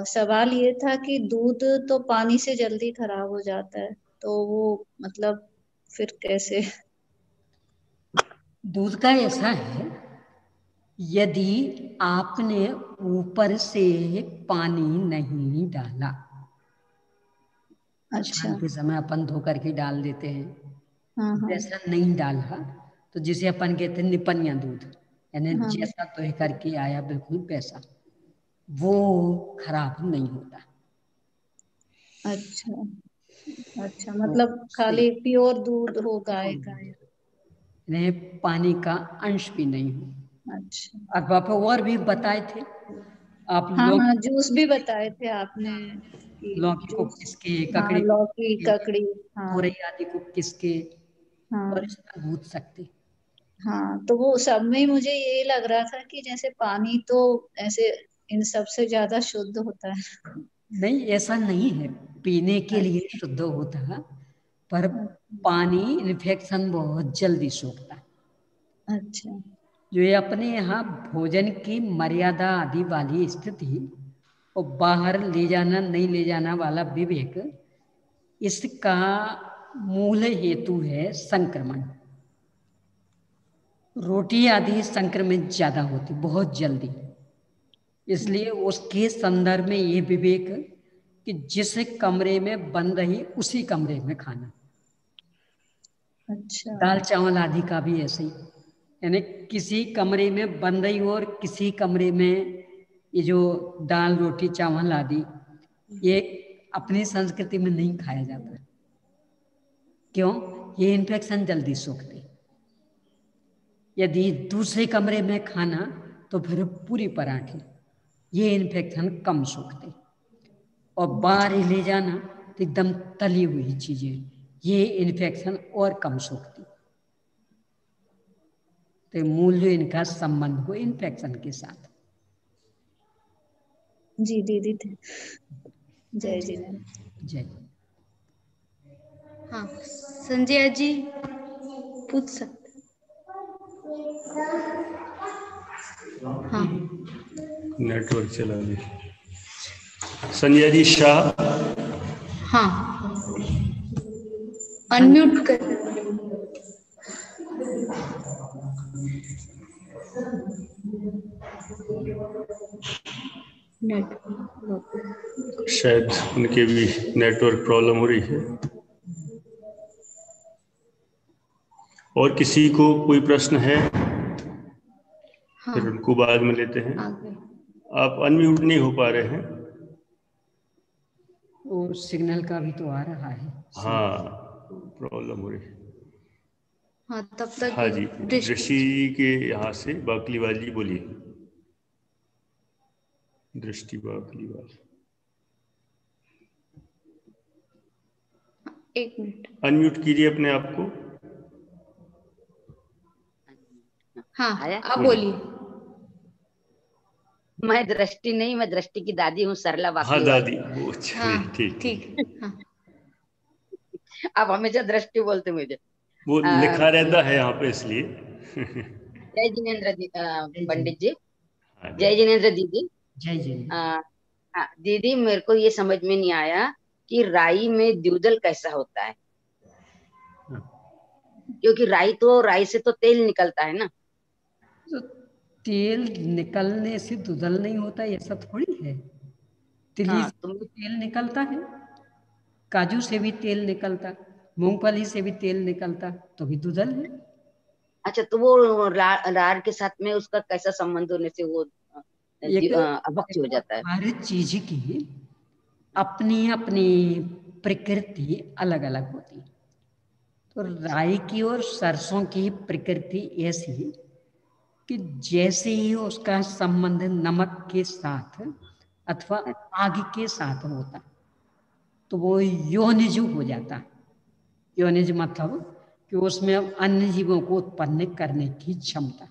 सवाल ये था कि दूध तो पानी से जल्दी खराब हो जाता है, तो वो मतलब फिर कैसे? दूध का ऐसा है, यदि आपने ऊपर से पानी नहीं डाला, अच्छा। शाम के समय अपन धो करके डाल देते हैं, हाँ हाँ वैसा नहीं डाला तो जिसे अपन कहते हैं निपनिया दूध, यानी हाँ। जैसा धो करके आया बिल्कुल वैसा, वो खराब नहीं होता। अच्छा अच्छा, तो मतलब उससे खाली प्योर दूध हो गाय का है। यानी पानी का अंश भी नहीं हो। अच्छा। अब आप और भी बताए थे आप हाँ लोग, हाँ, जूस भी बताए थे आपने कि लौकी को जूस। किसके, हाँ, ककड़ी को लौकी किसके, ककड़ी। हाँ तोरई आदि को किसके, और हाँ इसमें गूंथ सकते। हाँ। तो वो सब में मुझे ये लग रहा था कि जैसे पानी तो ऐसे इन सबसे ज्यादा शुद्ध होता है। नहीं, ऐसा नहीं है, पीने के लिए शुद्ध होता है, पर पानी इन्फेक्शन बहुत जल्दी सोखता है। अच्छा। जो ये अपने यहाँ भोजन की मर्यादा आदि वाली स्थिति और बाहर ले जाना नहीं ले जाना वाला विवेक, इसका मूल हेतु है संक्रमण। रोटी आदि संक्रमित ज्यादा होती, बहुत जल्दी, इसलिए उसके संदर्भ में ये विवेक कि जिस कमरे में बन रही उसी कमरे में खाना। अच्छा। दाल चावल आदि का भी ऐसे ही, यानी किसी कमरे में बन रही हो और किसी कमरे में ये जो दाल रोटी चावल आदि, ये अपनी संस्कृति में नहीं खाया जाता। क्यों? ये इन्फेक्शन जल्दी सोखते। यदि दूसरे कमरे में खाना तो फिर पूरी पराठे, ये इन्फेक्शन कम सोखते। और बाहर ही ले जाना तो एकदम तली हुई चीजें, ये इन्फेक्शन और कम सोखती। तो मूल जो इनका संबंध हो इन्फेक्शन के साथ। जी दीदी थे। जय जिनेंद्र। जय। हाँ, संजय जी पूछ सकते। हाँ, नेटवर्क चला गया। संजय जी शाह। हाँ, अनम्यूट कर। शायद उनके भी नेटवर्क प्रॉब्लम हो रही है। और किसी को कोई प्रश्न है? हाँ, फिर उनको बाद में लेते हैं। आगे। आप अनम्यूट नहीं हो पा रहे हैं। और सिग्नल का भी तो आ रहा है। हाँ, प्रॉब्लम हो रही है। हाँ, तब तक हाँ जी, दृष्टि के यहाँ से बाकलीवाल जी बोलिए। दृष्टि बाकलीवाल, एक मिनट, अनम्यूट कीजिए अपने आप को। हाँ, आप बोलिए। मैं दृष्टि नहीं, मैं दृष्टि की दादी हूँ, सरला हाँ बाकलीवाल। दादी, वो चलिए हाँ, ठीक। ठीक। हाँ, आप हमेशा दृष्टि बोलते मुझे। वो लिखा रहता है यहाँ पे इसलिए। जय जिनेंद्र पंडित जी। हाँ, जय जिनेंद्र दीदी। जय जय। हाँ, दीदी मेरे को ये समझ में नहीं आया कि राई में द्विदल कैसा होता है, क्योंकि राई से तो तेल निकलता है ना। तो तेल निकलने से दुधल नहीं होता, ऐसा थोड़ी है। तिली हाँ, से भी तेल निकलता है, काजू से भी तेल निकलता, मूंगफली से भी तेल निकलता, तो भी दुधल है। अच्छा, तो वो रार के साथ में उसका कैसा संबंध होने से वो अभक्ष हो जाता है? हर चीज की अपनी अपनी प्रकृति अलग अलग होती है। तो राई की और सरसों की प्रकृति ऐसी कि जैसे ही उसका संबंध नमक के साथ अथवा आग के साथ होता तो वो योनिज हो जाता। योनिज मतलब कि उसमें अब अन्य जीवों को उत्पन्न करने की क्षमता।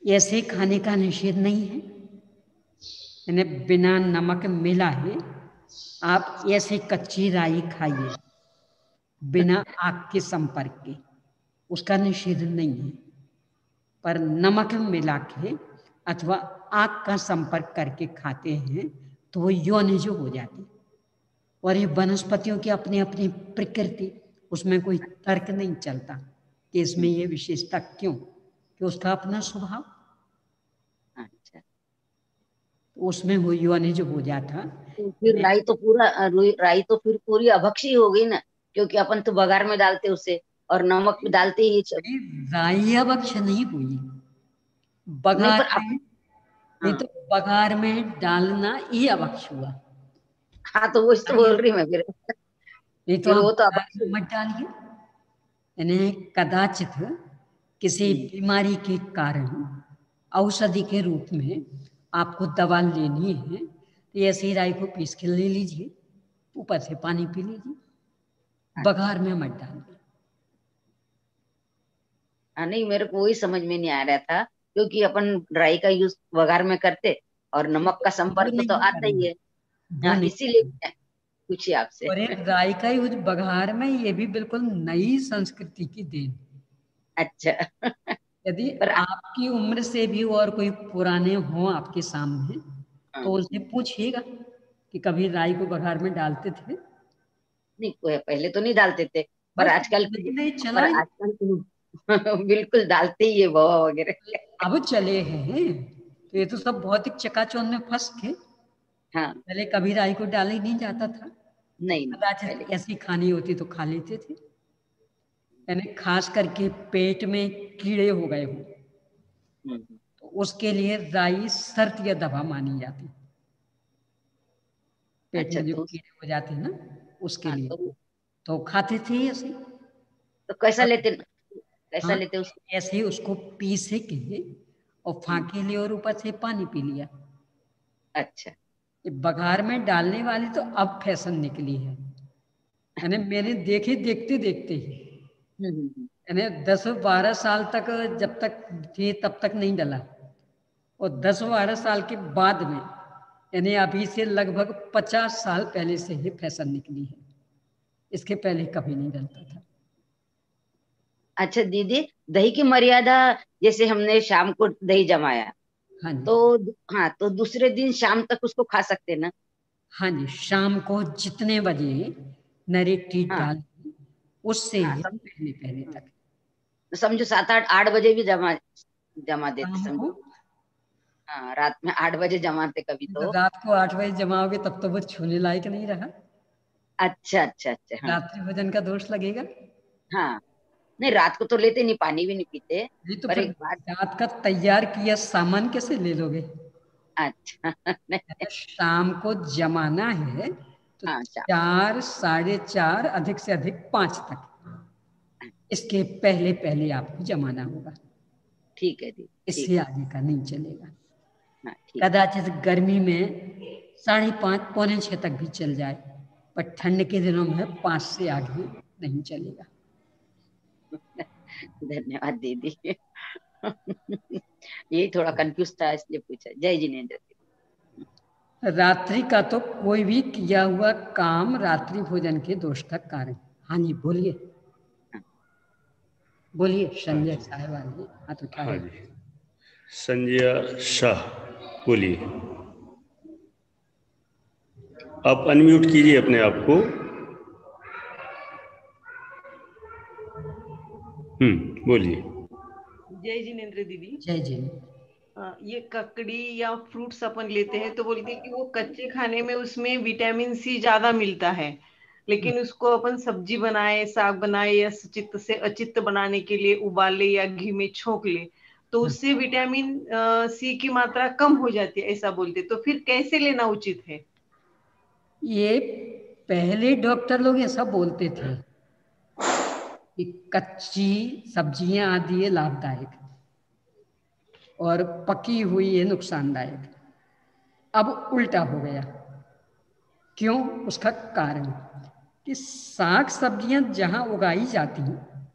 ऐसे खाने का निषेध नहीं है, यानी बिना नमक मिला है आप ऐसे कच्ची राई खाइए बिना आग के संपर्क के, उसका निषेध नहीं है। पर नमक मिला के अथवा आग का संपर्क करके खाते हैं तो वो योनिज हो जाती। और ये वनस्पतियों की अपनी अपनी प्रकृति, उसमें कोई तर्क नहीं चलता कि इसमें ये विशेषता क्यों, कि उसका अपना स्वभाव। अच्छा, उसमें वो योनिज हो जाता। तो फिर राई तो फिर पूरी अभक्षी हो गई ना, क्योंकि अपन तो बघार में डालते उसे और नमक भी डालते ही राई अभक्ष नहीं हुई, नहीं, बघार पर में नहीं, तो बघार में डालना ही अभक्ष हुआ। हाँ, तो वो तो बोल रही मैं फिर। नहीं तो फिर आप वो तो बघार में मत डालिए। यानी कदाचित किसी बीमारी के कारण औषधि के रूप में आपको दवा लेनी है तो ऐसे ही राई को पीस के ले लीजिए, ऊपर से पानी पी लीजिए, बघार में मत डालिए। नहीं, मेरे को वही समझ में नहीं आ रहा था, क्योंकि अपन ड्राई का यूज वघार में करते और नमक का संपर्क नहीं तो आता ही करना, है। वो हाँ, नहीं इसीलिए करना। मैं पूछी आपसे। और एक राई का यूज बघार में, ये भी बिल्कुल नई संस्कृति की देन। अच्छा। यदि पर आपकी उम्र से भी और कोई पुराने हो आपके सामने, हाँ, तो उनसे पूछिएगा कि कभी राई को बघार में डालते थे। नहीं, पहले तो नहीं डालते थे, पर बस आजकल नहीं नहीं पर चला ही, आजकल तो बिल्कुल डालते ही है बाबा वगैरह। अब चले हैं। तो ये तो सब भौतिक चकाचौंध में फंस के, हाँ, पहले कभी राई को डाला ही नहीं जाता था। नहीं नहीं पहले। कदाचित ऐसी खानी होती तो खा लेते थे, यानी खास करके पेट में कीड़े हो गए हो हम्म, तो उसके लिए राई शर्त या दवा मानी जाती। पेट अच्छा में जो तो कीड़े हो जाते हैं ना, उसके हाँ लिए तो खाते थे ऐसे। तो कैसा और कैसा हाँ, लेते उसको? ऐसे ही उसको पीसे के और फाके लिए और ऊपर से पानी पी लिया। अच्छा। ये बघार में डालने वाली तो अब फैशन निकली है, यानी मैंने देखे देखते देखते ही, यानी 10-12 साल तक जब तक थी तब तक नहीं डला, और 10-12 साल के बाद में, यानी अभी से लगभग 50 साल पहले से ही फैशन निकली है। इसके पहले कभी नहीं डलता था। अच्छा दीदी, दही की मर्यादा, जैसे हमने शाम को दही जमाया हाँ तो, जी, हाँ, तो दूसरे दिन शाम तक उसको खा सकते ना? हाँ जी, शाम को जितने बजे नरे टीट हाँ डाल, उससे हाँ, ही पहले पहले तक। समझो 7-8-8 बजे भी जमा जमा देते शाम को समझो। हाँ, रात में 8 बजे जमाते कभी तो। रात को 8 बजे जमाओगे तब तो वो छूने लायक नहीं रहा, अच्छा अच्छा अच्छा, हाँ रात्रि भोजन का दोष लगेगा। हाँ। नहीं, रात को तो लेते नहीं, पानी भी नहीं पीते। नहीं तो पर फिर एक बात। रात का तैयार किया सामान कैसे ले लोगे? अच्छा नहीं, अगर शाम को जमाना है तो हाँ शाम। 4, 4:30, अधिक से अधिक 5 तक, इसके पहले पहले आपको जमाना होगा। ठीक है दीदी, ठीक इससे है। आगे का नहीं चलेगा। हाँ ठीक। कदाचित गर्मी में 5:30, 5:45 तक भी चल जाए, पर ठंड के दिनों में 5 से आगे नहीं चलेगा। धन्यवाद दीदी। यही थोड़ा कंफ्यूज था इसलिए पूछा। जय जिनेन्द्र जी। रात्रि का तो कोई भी किया हुआ काम रात्रि भोजन के दोष का कारण। हाँ जी, बोलिए बोलिए, हाँ संजय जी, साहब वाले हाथ उठा हाँ रहे। जी, संजय शाह, बोलिए। आप अनम्यूट कीजिए अपने आप को। बोलिए। जय जिनेन्द्र दीदी। जय जी। ये ककड़ी या फ्रूट्स अपन लेते हैं तो बोलते हैं कि वो कच्चे खाने में उसमें विटामिन सी ज्यादा मिलता है, लेकिन उसको अपन सब्जी बनाए, साग बनाए या चित्त से अचित्त बनाने के लिए उबाल ले या घी में छोंक ले तो उससे विटामिन सी की मात्रा कम हो जाती है, ऐसा बोलते। तो फिर कैसे लेना उचित है? ये पहले डॉक्टर लोग ऐसा बोलते थे कि कच्ची सब्जियां आदि ये लाभदायक और पकी हुई है नुकसानदायक। अब उल्टा हो गया। क्यों? उसका कारण कि साग सब्जियां जहां उगाई जाती हैं,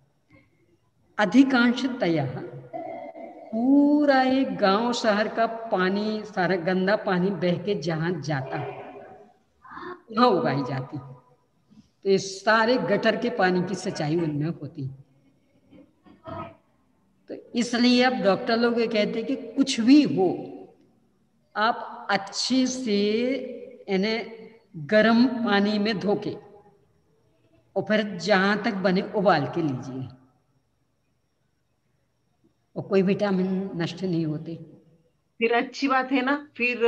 अधिकांशतया पूरा एक गांव शहर का पानी, सारा गंदा पानी बह के जहां जाता है वहां उगाई जाती है। तो ये सारे गटर के पानी की सिंचाई उनमें होती है। तो इसलिए अब डॉक्टर लोग ये कहते हैं कि कुछ भी हो, आप अच्छे से इन्हें गर्म पानी में धो के और फिर जहां तक बने उबाल के लीजिए, और कोई विटामिन नष्ट नहीं होते। फिर अच्छी बात है ना, फिर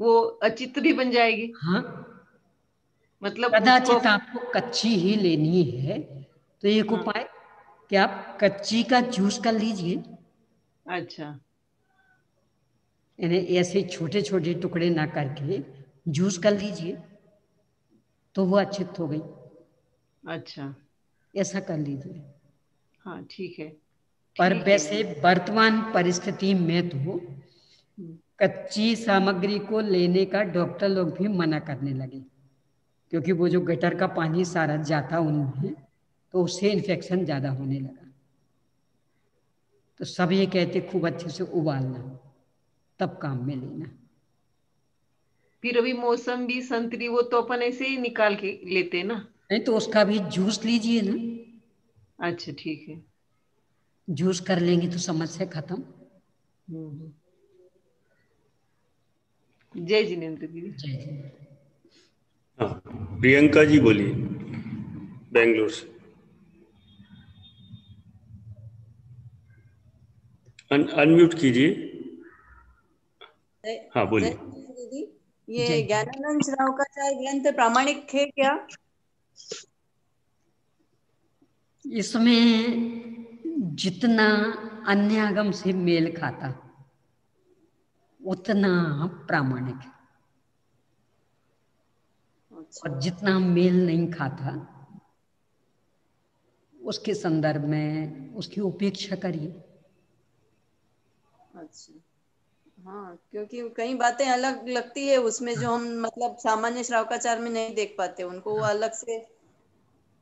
वो अचित्त भी बन जाएगी। हाँ, मतलब उसको। कदाचित आपको कच्ची ही लेनी है तो एक हाँ, उपाय कि आप कच्ची का जूस कर लीजिए, अच्छा यानी ऐसे छोटे छोटे टुकड़े ना करके जूस कर लीजिए तो वो अच्छित हो गई। अच्छा। ऐसा कर लीजिए। हाँ ठीक है। पर ठीक है। वैसे वर्तमान परिस्थिति में तो हम्म, कच्ची सामग्री को लेने का डॉक्टर लोग भी मना करने लगे, क्योंकि वो जो गटर का पानी सारा जाता उनमें, तो उससे इन्फेक्शन ज़्यादा होने लगा। तो सब ये कहते खूब अच्छे से उबालना, तब काम में लेना। फिर अभी मौसम्बी संतरी वो तो अपन ऐसे ही निकाल के लेते हैं ना। नहीं तो उसका भी जूस लीजिए ना, अच्छा ठीक है। जूस कर लेंगे तो समस्या खत्म। हम्म। जय जिनेन्द्र दीदी। जय हिंद। हाँ, प्रियंका जी बोलिए, बेंगलोर से। अनम्यूट कीजिए। हाँ जय बोलिए। दीदी, ये जय ज्ञानानंद श्रावकाचार्य ग्रंथ प्रामाणिक है क्या? इसमें जितना अन्य आगम से मेल खाता उतना प्रामाणिक है, अच्छा और जितना मेल नहीं खाता उसके संदर्भ में उसकी उपेक्षा करिए। अच्छा। हाँ, क्योंकि कई बातें अलग लगती है उसमें जो हम मतलब सामान्य श्रावकाचार में नहीं देख पाते, उनको वो अलग से।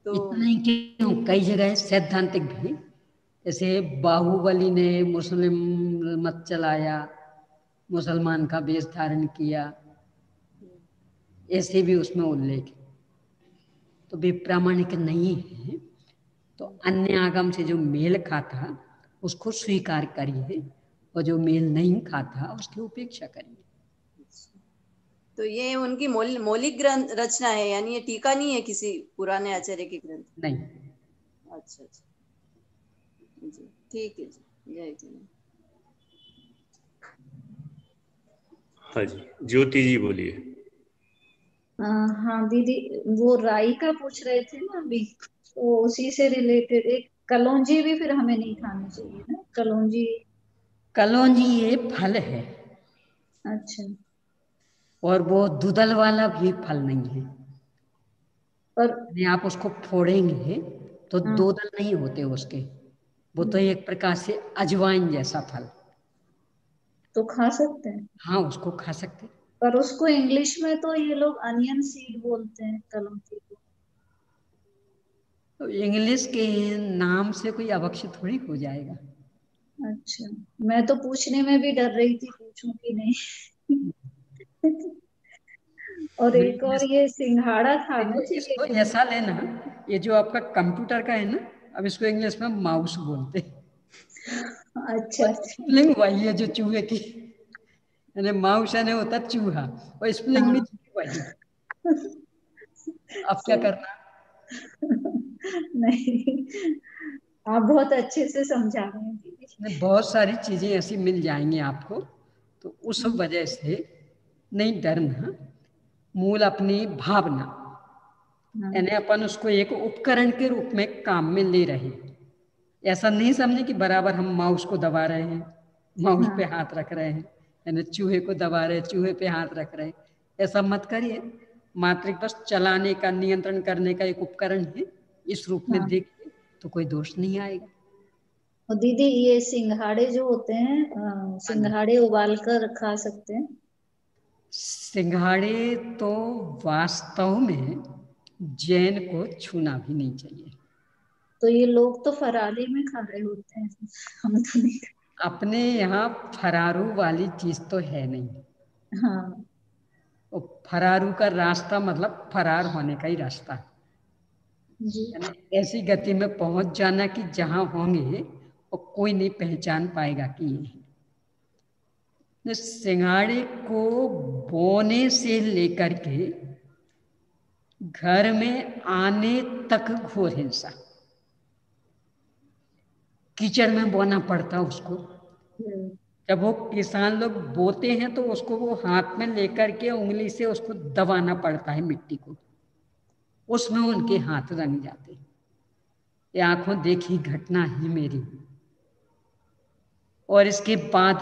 तो इतना ही क्यों, कई जगह सैद्धांतिक भी, जैसे बाहुबली ने मुस्लिम मत चलाया, मुसलमान का वेश धारण किया, ऐसे भी उसमें उल्लेख है, तो वे प्रामाणिक नहीं है। तो अन्य आगम से जो मेल खाता उसको स्वीकार करिए, और जो मेल नहीं खाता उसकी उपेक्षा करिए। तो ये उनकी मौलिक ग्रंथ रचना है, यानी ये टीका नहीं है किसी पुराने आचार्य की ग्रंथ? नहीं। अच्छा अच्छा जी, ठीक है जी। जय जी। हाँ जी, ज्योति जी बोलिए। हाँ दीदी, वो राई का पूछ रहे थे ना अभी, तो उसी से रिलेटेड एक कलौंजी भी फिर हमें नहीं खानी चाहिए ना, कलौंजी? कलौंजी ये फल है, अच्छा। और वो दुदल वाला भी फल नहीं है। पर यदि आप उसको फोड़ेंगे तो हाँ, दो दल नहीं होते उसके, वो तो एक प्रकार से अजवाइन जैसा फल। तो खा सकते हैं? हाँ, उसको खा सकते हैं। पर उसको इंग्लिश में तो ये लोग अनियन सीड बोलते हैं, कलौंजी को। तो इंग्लिश के नाम से कोई अवक्ष थोड़ी हो जाएगा। अच्छा, मैं तो पूछने में भी डर रही थी, पूछूं कि नहीं। और एक और ये सिंघाड़ा खाना देखो, चाहिए इसको कि नहीं? ऐसा लेना, ये जो आपका कंप्यूटर का है ना, अब इसको इंग्लिश में माउस बोलते हैं, अच्छा और अच्छा। स्पेलिंग वही है जो चूहे की, यानी माउस यानी होता चूहा, और स्पेलिंग भी हाँ। वही। अब क्या सही। करना? नहीं, आप बहुत अच्छे से समझा रहे हैं दीदी। बहुत सारी चीजें ऐसी मिल जाएंगी आपको, तो उस वजह से नहीं डरना। मूल अपनी भावना, हाँ यानी अपन उसको एक उपकरण के रूप में काम में ले रहे हैं। ऐसा नहीं समझे कि बराबर हम माउस को दबा रहे हैं, माउस पे हाँ हाथ रख रहे हैं, यानी चूहे को दबा रहे हैं, चूहे पे हाथ रख रहे हैं। ऐसा मत करिए। मात्रिक बस चलाने का, नियंत्रण करने का एक उपकरण है, इस रूप में हाँ। देखिए तो कोई दोष नहीं आएगा। और दीदी, ये सिंघाड़े जो होते हैं, हाँ जी। सिंघाड़े उबाल कर खा सकते हैं? सिंघाड़े तो वास्तव में जैन को छूना भी नहीं चाहिए। तो ये लोग तो फरारी में खा रहे होते हैं, हम तो नहीं। अपने यहाँ फरारू वाली चीज तो है नहीं। हाँ वो फरारू का रास्ता मतलब फरार होने का ही रास्ता है, जी। यानी ऐसी गति में पहुंच जाना कि जहां होंगे और कोई नहीं पहचान पाएगा कि ये है। तो सिंघाड़े को बोने से लेकर के घर में आने तक घोर हिंसा, कीचड़ में बोना पड़ता उसको। हम्म, जब वो किसान लोग बोते हैं तो उसको वो हाथ में लेकर के उंगली से उसको दबाना पड़ता है मिट्टी को, उसमें उनके हाथ रंग जाते हैं। ये आंखों देखी घटना है मेरी। और इसके बाद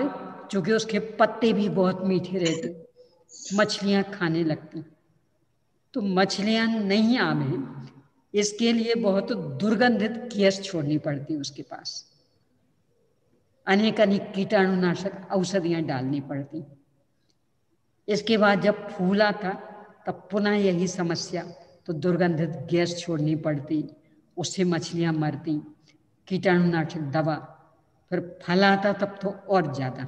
चूंकि उसके पत्ते भी बहुत मीठे रहते, मछलियां खाने लगती, तो मछलियां नहीं आवे, इसके लिए बहुत दुर्गंधित गैस छोड़नी पड़ती उसके पास, अनेक अनेक कीटाणुनाशक औषधियां डालनी पड़ती। इसके बाद जब फूला था तब पुनः यही समस्या, तो दुर्गंधित गैस छोड़नी पड़ती, उससे मछलियां मरती, कीटाणुनाशक दवा। फिर फल आता तब तो और ज़्यादा,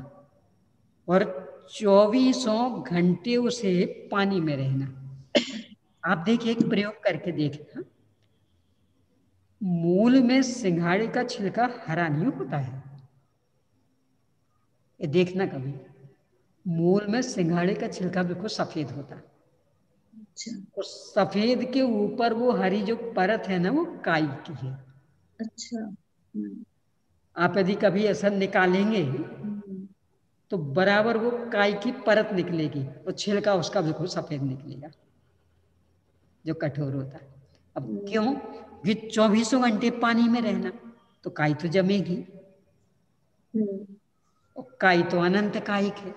और 24 घंटे उसे पानी में रहना। आप देखिए, एक प्रयोग करके देखना, मूल में सिंघाड़े का छिलका हरा नहीं होता है, ये देखना कभी। मूल में सिंघाड़े का छिलका बिल्कुल सफेद होता है। अच्छा और सफेद के ऊपर वो हरी जो परत है ना, वो काई की है। अच्छा। आप यदि कभी ऐसा निकालेंगे तो बराबर वो काई की परत निकलेगी और छिलका उसका बिल्कुल सफेद निकलेगा, जो कठोर होता है। अब क्यों? कि 24 घंटे पानी में रहना, तो काई तो जमेगी, और काई तो अनंत कायिक है।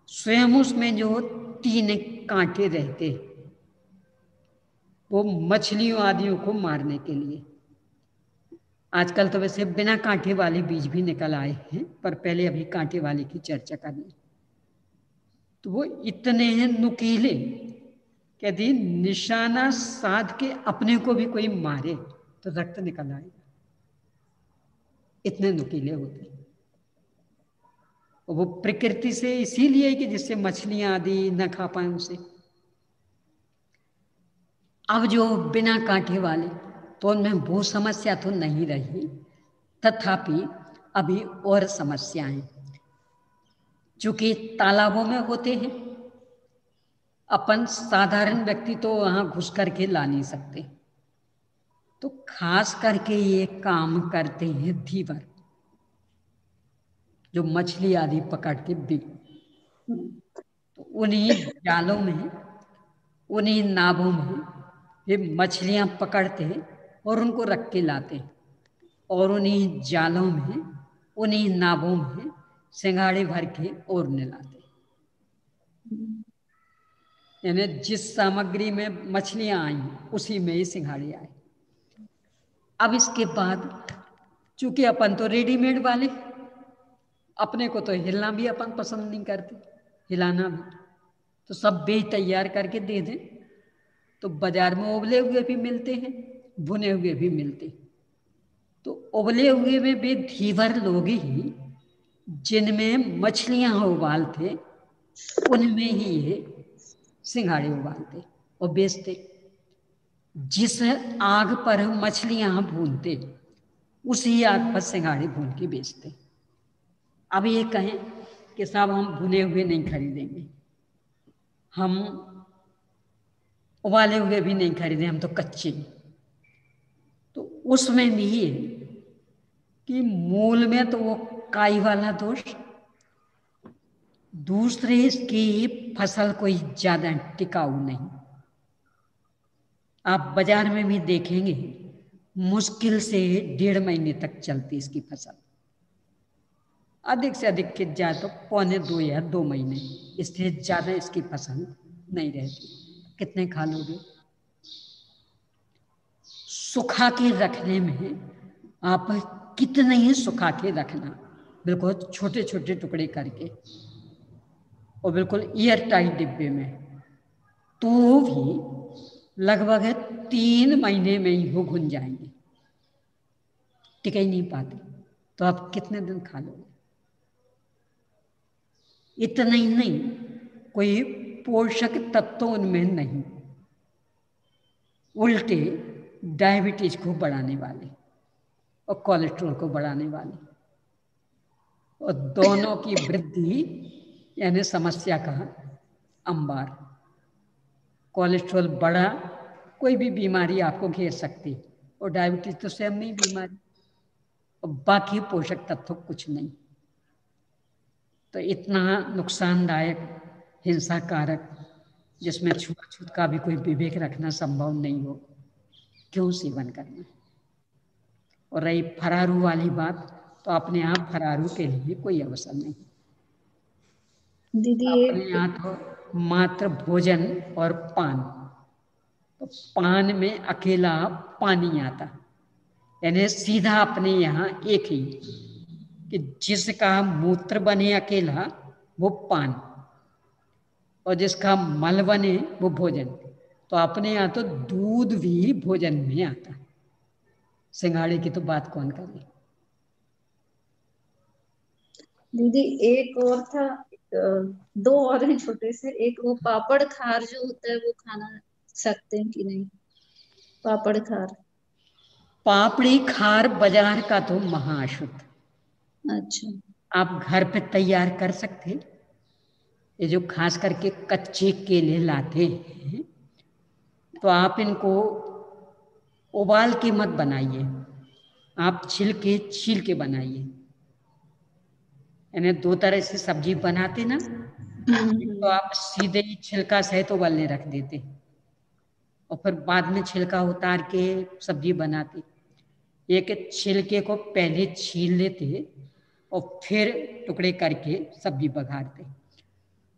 स्वयं उसमें जो 3 कांटे रहते, वो मछलियों आदियों को मारने के लिए। आजकल तो वैसे बिना कांटे वाले बीज भी निकल आए हैं, पर पहले अभी कांटे वाले की चर्चा कर ली। तो वो इतने हैं नुकीले कि यदि निशाना साध के अपने को भी कोई मारे तो रक्त निकल आएगा, इतने नुकीले होते हैं। और वो प्रकृति से इसीलिए कि जिससे मछलियां आदि न खा पाए उसे। अब जो बिना कांटे वाले, तो उनमें वो समस्या तो नहीं रही, तथापि अभी और समस्याएं, चूंकि तालाबों में होते हैं, अपन साधारण व्यक्ति तो वहां घुस करके ला नहीं सकते, तो खास करके ये काम करते हैं धीवर, जो मछली आदि पकड़ते भी। तो उन्हीं जालों में, उन्हीं नावों में ये मछलियां पकड़ते और उनको रख के लाते, और उन्हीं जालों में, उन्हीं नावों में सिंघाड़े भर के ओरने लाते। यानी जिस सामग्री में मछलियां आई उसी में ही सिंघाड़े आए। अब इसके बाद चूंकि अपन तो रेडीमेड वाले, अपने को तो हिलना भी अपन पसंद नहीं करते, हिलाना भी, तो सब बेच तैयार करके दे दें, तो बाजार में उबले हुए भी मिलते हैं, भुने हुए भी मिलते। तो उबले हुए में भी धीवर लोग ही जिनमें मछलियां उबालते, उनमें ही ये सिंघाड़े उबालते और बेचते। जिस आग पर मछलियां भूनते, उसी आग पर सिंघाड़े भून के बेचते। अब ये कहें कि साहब हम भुने हुए नहीं खरीदेंगे, हम उबाले हुए भी नहीं खरीदे, हम तो कच्चे। तो उसमें भी ये कि मूल में तो वो काई वाला दोष, दूसरे इसकी फसल कोई ज्यादा टिकाऊ नहीं। आप बाजार में भी देखेंगे मुश्किल से 1.5 महीने तक चलती इसकी फसल, अधिक से अधिक के जाए तो 1.25 या 2 महीने, इससे ज्यादा इसकी फसल नहीं रहती। कितने खा लोगे? सुखा के रखने में आप कितने ही सुखा के रखना, बिल्कुल छोटे छोटे टुकड़े करके और बिल्कुल एयर टाइट डिब्बे में, तो भी लगभग 3 महीने में ही वो घुन जाएंगे, टिक ही नहीं पाते। तो आप कितने दिन खा लोगे? इतना ही नहीं, कोई पोषक तत्व उनमें नहीं, उल्टे डायबिटीज को बढ़ाने वाले और कोलेस्ट्रॉल को बढ़ाने वाले, और दोनों की वृद्धि यानी समस्या का अंबार। कोलेस्ट्रॉल बढ़ा, कोई भी बीमारी आपको घेर सकती, और डायबिटीज तो स्वयं नहीं बीमारी, और बाकी पोषक तत्व कुछ नहीं। तो इतना नुकसानदायक, हिंसा कारक, जिसमें छुआछूत का भी कोई विवेक रखना संभव नहीं हो, क्यों सेवन करना? और रही फरारू वाली बात, तो अपने आप फरारू के लिए कोई अवसर नहीं दीदी। अपने यहाँ तो मात्र भोजन और पान, तो पान में अकेला पानी आता, यानी सीधा अपने यहाँ एक ही कि जिसका मूत्र बने अकेला वो पान, और जिसका मल बने वो भोजन। तो अपने यहाँ तो दूध भी भोजन में आता, सिंघाड़े की तो बात कौन करे। दीदी एक और था, दो और हैं छोटे से। एक वो पापड़ खार जो होता है वो खाना सकते हैं कि नहीं? पापड़ खार। पापड़ी खार बाजार का तो महाअशुद्ध। अच्छा। आप घर पे तैयार कर सकते। ये जो खास करके कच्चे केले लाते हैं, तो आप इनको उबाल के मत बनाइए, आप छिलके छील के बनाइए। यानी दो तरह से सब्जी बनाते ना, तो आप सीधे ही छिलका सहित उबालने रख देते और फिर बाद में छिलका उतार के सब्जी बनाते। एक छिलके को पहले छील लेते और फिर टुकड़े करके सब्जी बघारते।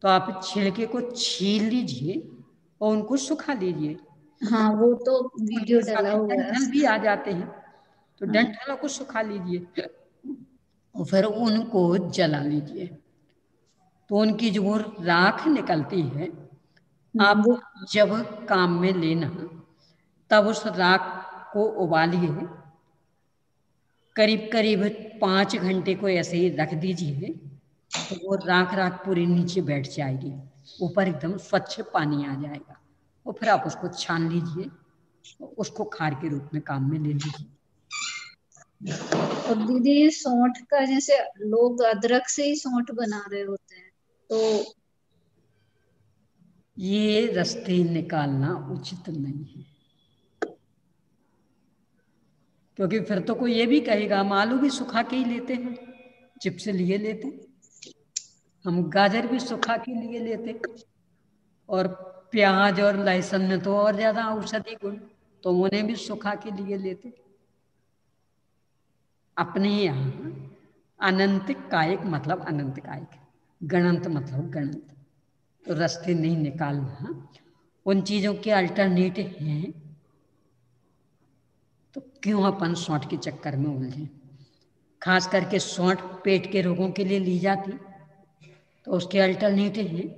तो आप छिलके को छील लीजिए और उनको सुखा लीजिए। हाँ वो तो वीडियो उनके डाला साथ हुआ है। डंठल भी आ जाते हैं, तो डंठलों को सुखा लीजिए और फिर उनको जला लीजिए। तो उनकी जो राख निकलती है, आप जब काम में लेना तब उस राख को उबालिए, करीब करीब 5 घंटे को ऐसे ही रख दीजिए, तो वो राख राख पूरी नीचे बैठ जाएगी, ऊपर एकदम स्वच्छ पानी आ जाएगा और फिर आप उसको छान लीजिए, उसको खार के रूप में काम में ले लीजिए। और दीदी सौंठ का, जैसे लोग अदरक से ही सौंठ बना रहे होते हैं, तो ये रास्ते निकालना उचित नहीं है, क्योंकि फिर तो कोई ये भी कहेगा हम आलू भी सुखा के ही लेते हैं, चिप्स लिए लेते, हम गाजर भी सुखा के लिए लेते, और प्याज और लहसुन में तो और ज्यादा औषधि गुण, तो उन्हें भी सुखा के लिए लेते। अपने यहाँ अनंत कायिक मतलब अनंत कायिक, गणंत मतलब गणंत, तो रास्ते नहीं निकालना। उन चीजों के अल्टरनेटिव हैं, तो क्यों अपन सौंठ के चक्कर में उलझे। खास करके सौंठ पेट के रोगों के लिए ली जाती, तो उसके अल्टरनेटिव हैं।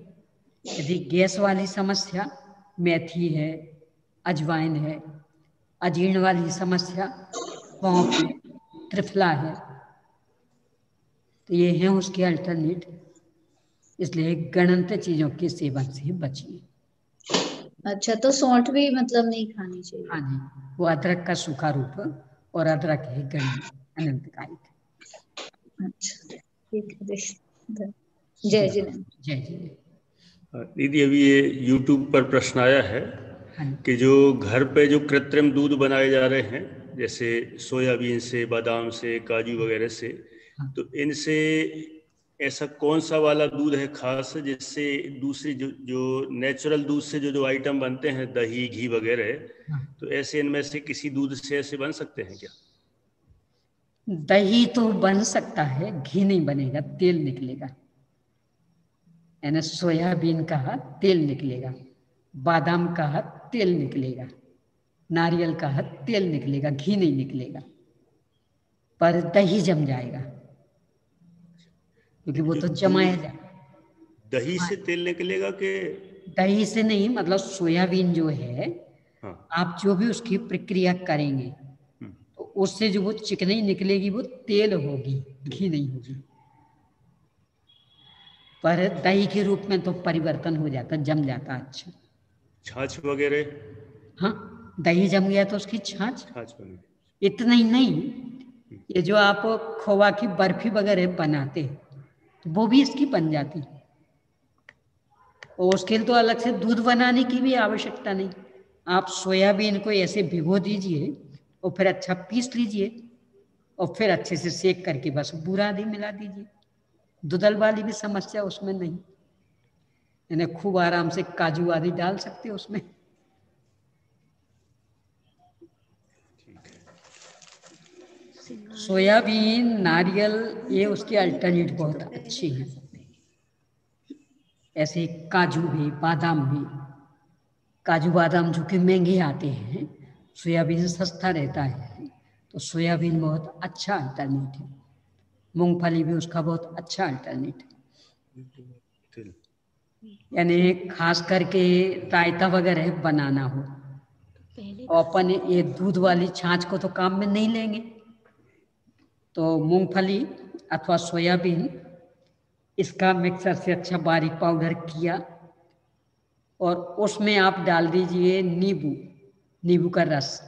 यदि गैस वाली समस्या, मेथी है, अजवाइन है। अजीर्ण वाली समस्या, सौंफ है, त्रिफला है, तो ये हैं उसके अल्टरनेटिव। इसलिए गणंत चीजों के सेवन से बचिए। अच्छा, तो सौंठ भी मतलब नहीं खानी चाहिए? हाँ जी, वो अदरक का सूखा रूप, और अदरक है गणंत अनंत कायिक। अच्छा ठीक है, जय जिनेन्द्र। जय जय। दीदी अभी ये YouTube पर प्रश्न आया है कि जो घर पे जो कृत्रिम दूध बनाए जा रहे हैं, जैसे सोयाबीन से, बादाम से, काजू वगैरह से, तो इनसे ऐसा कौन सा वाला दूध है खास जिससे दूसरी जो नेचुरल दूध से जो आइटम बनते हैं, दही घी वगैरह, तो ऐसे इनमें से किसी दूध से ऐसे बन सकते हैं क्या? दही तो बन सकता है, घी नहीं बनेगा, तेल निकलेगा। यानी सोयाबीन का तेल निकलेगा, बादाम का तेल निकलेगा, नारियल का तेल निकलेगा, घी नहीं निकलेगा, पर दही जम जाएगा, क्योंकि वो तो जमाया जाएगा। दही से तेल निकलेगा कि? दही से नहीं, मतलब सोयाबीन जो है, हाँ। आप जो भी उसकी प्रक्रिया करेंगे तो उससे जो वो चिकनाई निकलेगी वो तेल होगी, घी नहीं होगी। पर दही के रूप में तो परिवर्तन हो जाता, जम जाता। अच्छा, छाछ वगैरह? हाँ, दही जम गया तो उसकी छाछ बने। इतना ही नहीं, ये जो आप खोवा की बर्फी वगैरह बनाते तो वो भी इसकी बन जाती, और उसके लिए तो अलग से दूध बनाने की भी आवश्यकता नहीं। आप सोयाबीन को ऐसे भिगो दीजिए और फिर अच्छा पीस लीजिए और फिर अच्छे से सेक करके बस बूरा आदि मिला दीजिए। दुधल वाली भी समस्या उसमें नहीं, यानी खूब आराम से काजू आदि डाल सकते हो उसमें। सोयाबीन, नारियल, ये उसके अल्टरनेट बहुत अच्छे हैं। ऐसे काजू भी, बादाम भी। काजू बादाम जो कि महंगे आते हैं, सोयाबीन सस्ता रहता है, तो सोयाबीन बहुत अच्छा अल्टरनेट है। मूंगफली भी उसका बहुत अच्छा अल्टरनेट है। यानी खास करके रायता वगैरह बनाना हो, और अपन ये दूध वाली छाछ को तो काम में नहीं लेंगे, तो मूंगफली अथवा सोयाबीन इसका मिक्सर से अच्छा बारीक पाउडर किया और उसमें आप डाल दीजिए नींबू का रस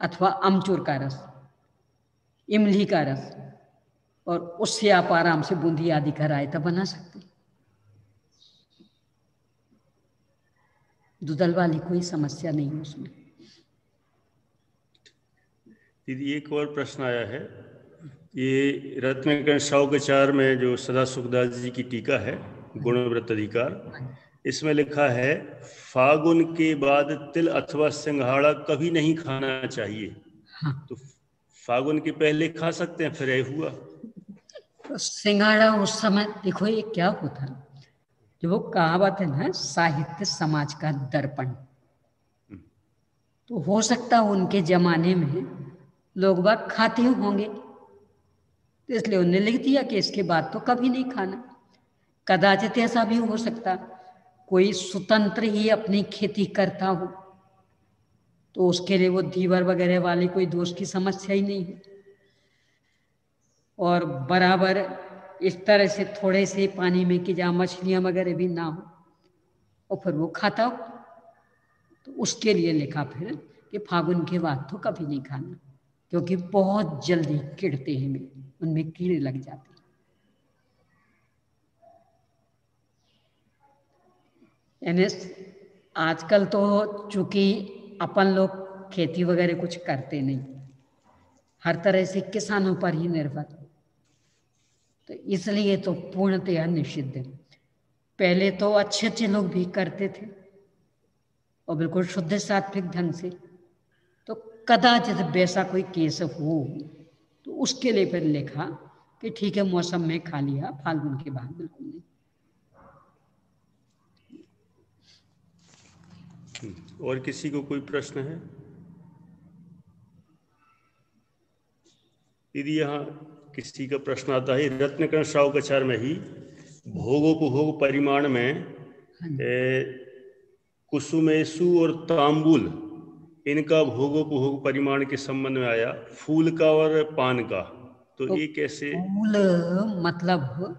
अथवा अमचूर का रस, इमली का रस, और उससे आप आराम से बूंदी आदि का रायता बना सकते हैं। दूधल वाली कोई समस्या नहीं है उसमें। दीदी एक और प्रश्न आया है, ये रत्नाकरण श्रावकाचार में जो सदा सुखदास जी की टीका है गुणव्रत अधिकार, इसमें लिखा है फागुन के बाद तिल अथवा सिंघाड़ा कभी नहीं खाना चाहिए। हाँ। तो फागुन के पहले खा सकते हैं, फिर ये हुआ तो सिंघाड़ा उस समय देखो ये क्या होता है, जो वो कहावत है ना, साहित्य समाज का दर्पण, तो हो सकता है उनके जमाने में लोग बाग खाते होंगे, तो इसलिए उन्होंने लिख दिया कि इसके बाद तो कभी नहीं खाना। कदाचित ऐसा भी हो सकता कोई स्वतंत्र ही अपनी खेती करता हो, तो उसके लिए वो दीवर वगैरह वाली कोई दोष की समस्या ही नहीं है, और बराबर इस तरह से थोड़े से पानी में कि जहाँ मछलियाँ वगैरह भी ना हो और फिर वो खाता हो, तो उसके लिए लिखा फिर कि फागुन के बाद तो कभी नहीं खाना, क्योंकि बहुत जल्दी कीड़ते हैं, उनमें कीड़े लग जाते हैं। यानी आजकल तो चूंकि अपन लोग खेती वगैरह कुछ करते नहीं, हर तरह से किसानों पर ही निर्भर, तो इसलिए तो पूर्णतया निषिद्ध है। पहले तो अच्छे अच्छे लोग भी करते थे और बिल्कुल शुद्ध सात्विक ढंग से, तो कदाचित वैसा कोई केस हो तो उसके लिए फिर लिखा कि ठीक है मौसम में खा लिया, फाल्गुन के बाद बिल्कुल नहीं। और किसी को कोई प्रश्न है? यदि यहाँ किसी का प्रश्न आता है, रत्नाकरण श्रावकाचार में ही भोगोपभोग परिमाण में कुसुमेशु और तांबुल, इनका भोगोपभोग परिमाण के संबंध में आया, फूल का और पान का, तो ये कैसे? फूल मतलब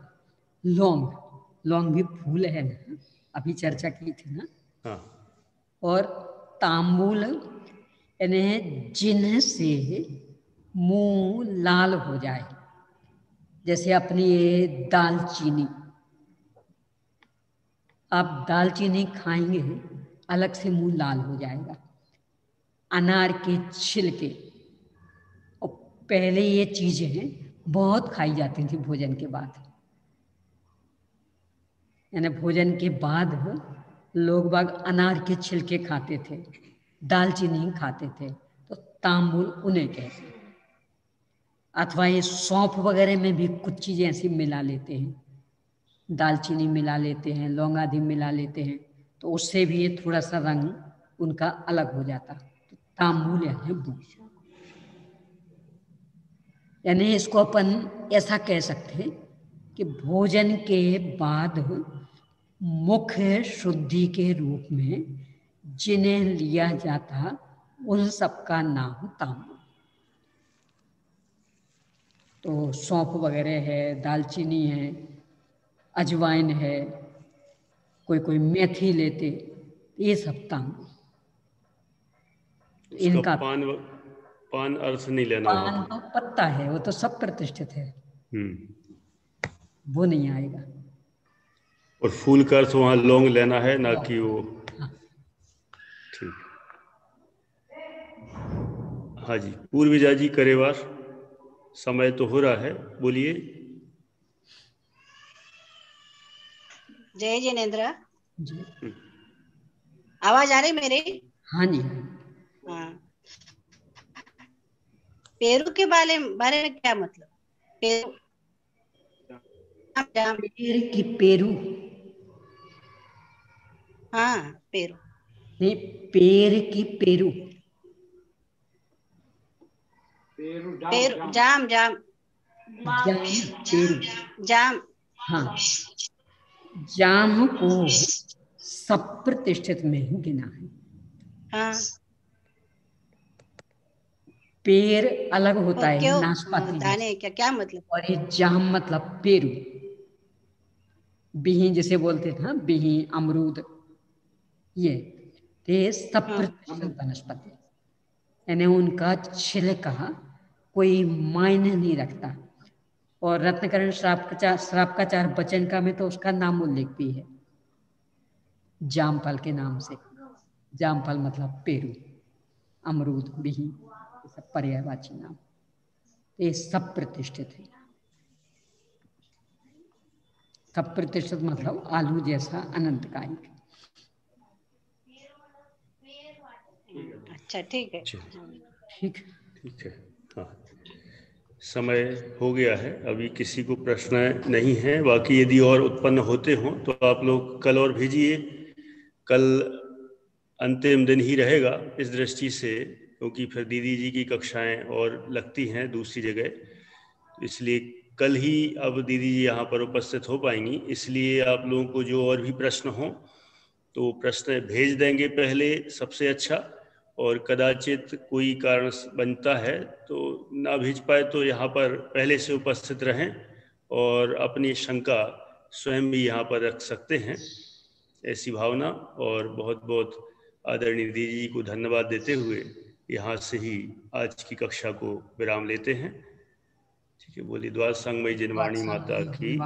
लौंग भी फूल है ना, अभी चर्चा की थी ना। हाँ। और तांबुल यानी जिनसे मुंह लाल हो जाए, जैसे अपनी ये दालचीनी, आप दालचीनी खाएंगे अलग से मुंह लाल हो जाएगा। अनार के छिलके, और पहले ये चीजें बहुत खाई जाती थी भोजन के बाद, यानी भोजन के बाद लोग बाग अनार के छिलके खाते थे, दालचीनी खाते थे, तो तांबुल उन्हें कहते हैं। अथवा ये सौंफ वगैरह में भी कुछ चीजें ऐसी मिला लेते हैं, दालचीनी मिला लेते हैं, लौंग आदि मिला लेते हैं, तो उससे भी ये थोड़ा सा रंग उनका अलग हो जाता। तो तांबुल यानी वो, यानी इसको अपन ऐसा कह सकते हैं कि भोजन के बाद मुख्य शुद्धि के रूप में जिन्हें लिया जाता उन सबका नाम तांबुल। तो सौंफ वगैरह है, दालचीनी है, अजवाइन है, कोई मेथी लेते, ये सब तांबुल। इनका पान अर्थ नहीं लेना है। पान तो पत्ता है, वो तो सब प्रतिष्ठित है, वो नहीं आएगा। और फूल का अर्थ वहां लौंग लेना है, ना कि वो। हाँ। ठीक। हाँ जी, पूर्विजा जी करेवार, समय तो हो रहा है, बोलिए। जय जिनेन्द्र, आवाज आ रही मेरी? हाँ जी। हाँ, पेरू के बारे में क्या मतलब? पेरू की पेरू? हाँ, पेरू नहीं, पेड़ की पेरू। पेरू जाम पेरू। जाम। हाँ, जाम को सब प्रतिष्ठित में ही गिना है। हाँ। पेड़ अलग होता है, क्यों? नाशपाती दाने क्या मतलब? और ये जाम मतलब पेरू। बिही जिसे बोलते थे ना, बिही, अमरूद, ये सब प्रतिष्ठित वनस्पति, यानी उनका छिलका कोई मायने नहीं रखता। और रत्नकरण श्रावकाचार्य वचन का में तो उसका नाम उल्लेख भी है, जामफल के नाम से। जामफल मतलब पेरू, अमरूद, बिही, ये सब पर्यायवाची नाम, ये सब प्रतिष्ठित है। सब प्रतिष्ठित मतलब आलू जैसा अनंतकारी। अच्छा, ठीक है। ठीक ठीक है। हाँ, समय हो गया है, अभी किसी को प्रश्न नहीं है। बाकी यदि और उत्पन्न होते हों तो आप लोग कल और भेजिए। कल अंतिम दिन ही रहेगा इस दृष्टि से, क्योंकि फिर दीदी जी की कक्षाएं और लगती हैं दूसरी जगह, इसलिए कल ही अब दीदी जी यहाँ पर उपस्थित हो पाएंगी। इसलिए आप लोगों को जो और भी प्रश्न हों तो प्रश्न भेज देंगे पहले, सबसे अच्छा। और कदाचित कोई कारण बनता है तो ना भेज पाए तो यहाँ पर पहले से उपस्थित रहें और अपनी शंका स्वयं भी यहाँ पर रख सकते हैं, ऐसी भावना। और बहुत बहुत आदरणीय दीदी जी को धन्यवाद देते हुए यहाँ से ही आज की कक्षा को विराम लेते हैं। ठीक है, बोलिए द्वार संगमयी जिनवाणी माता की।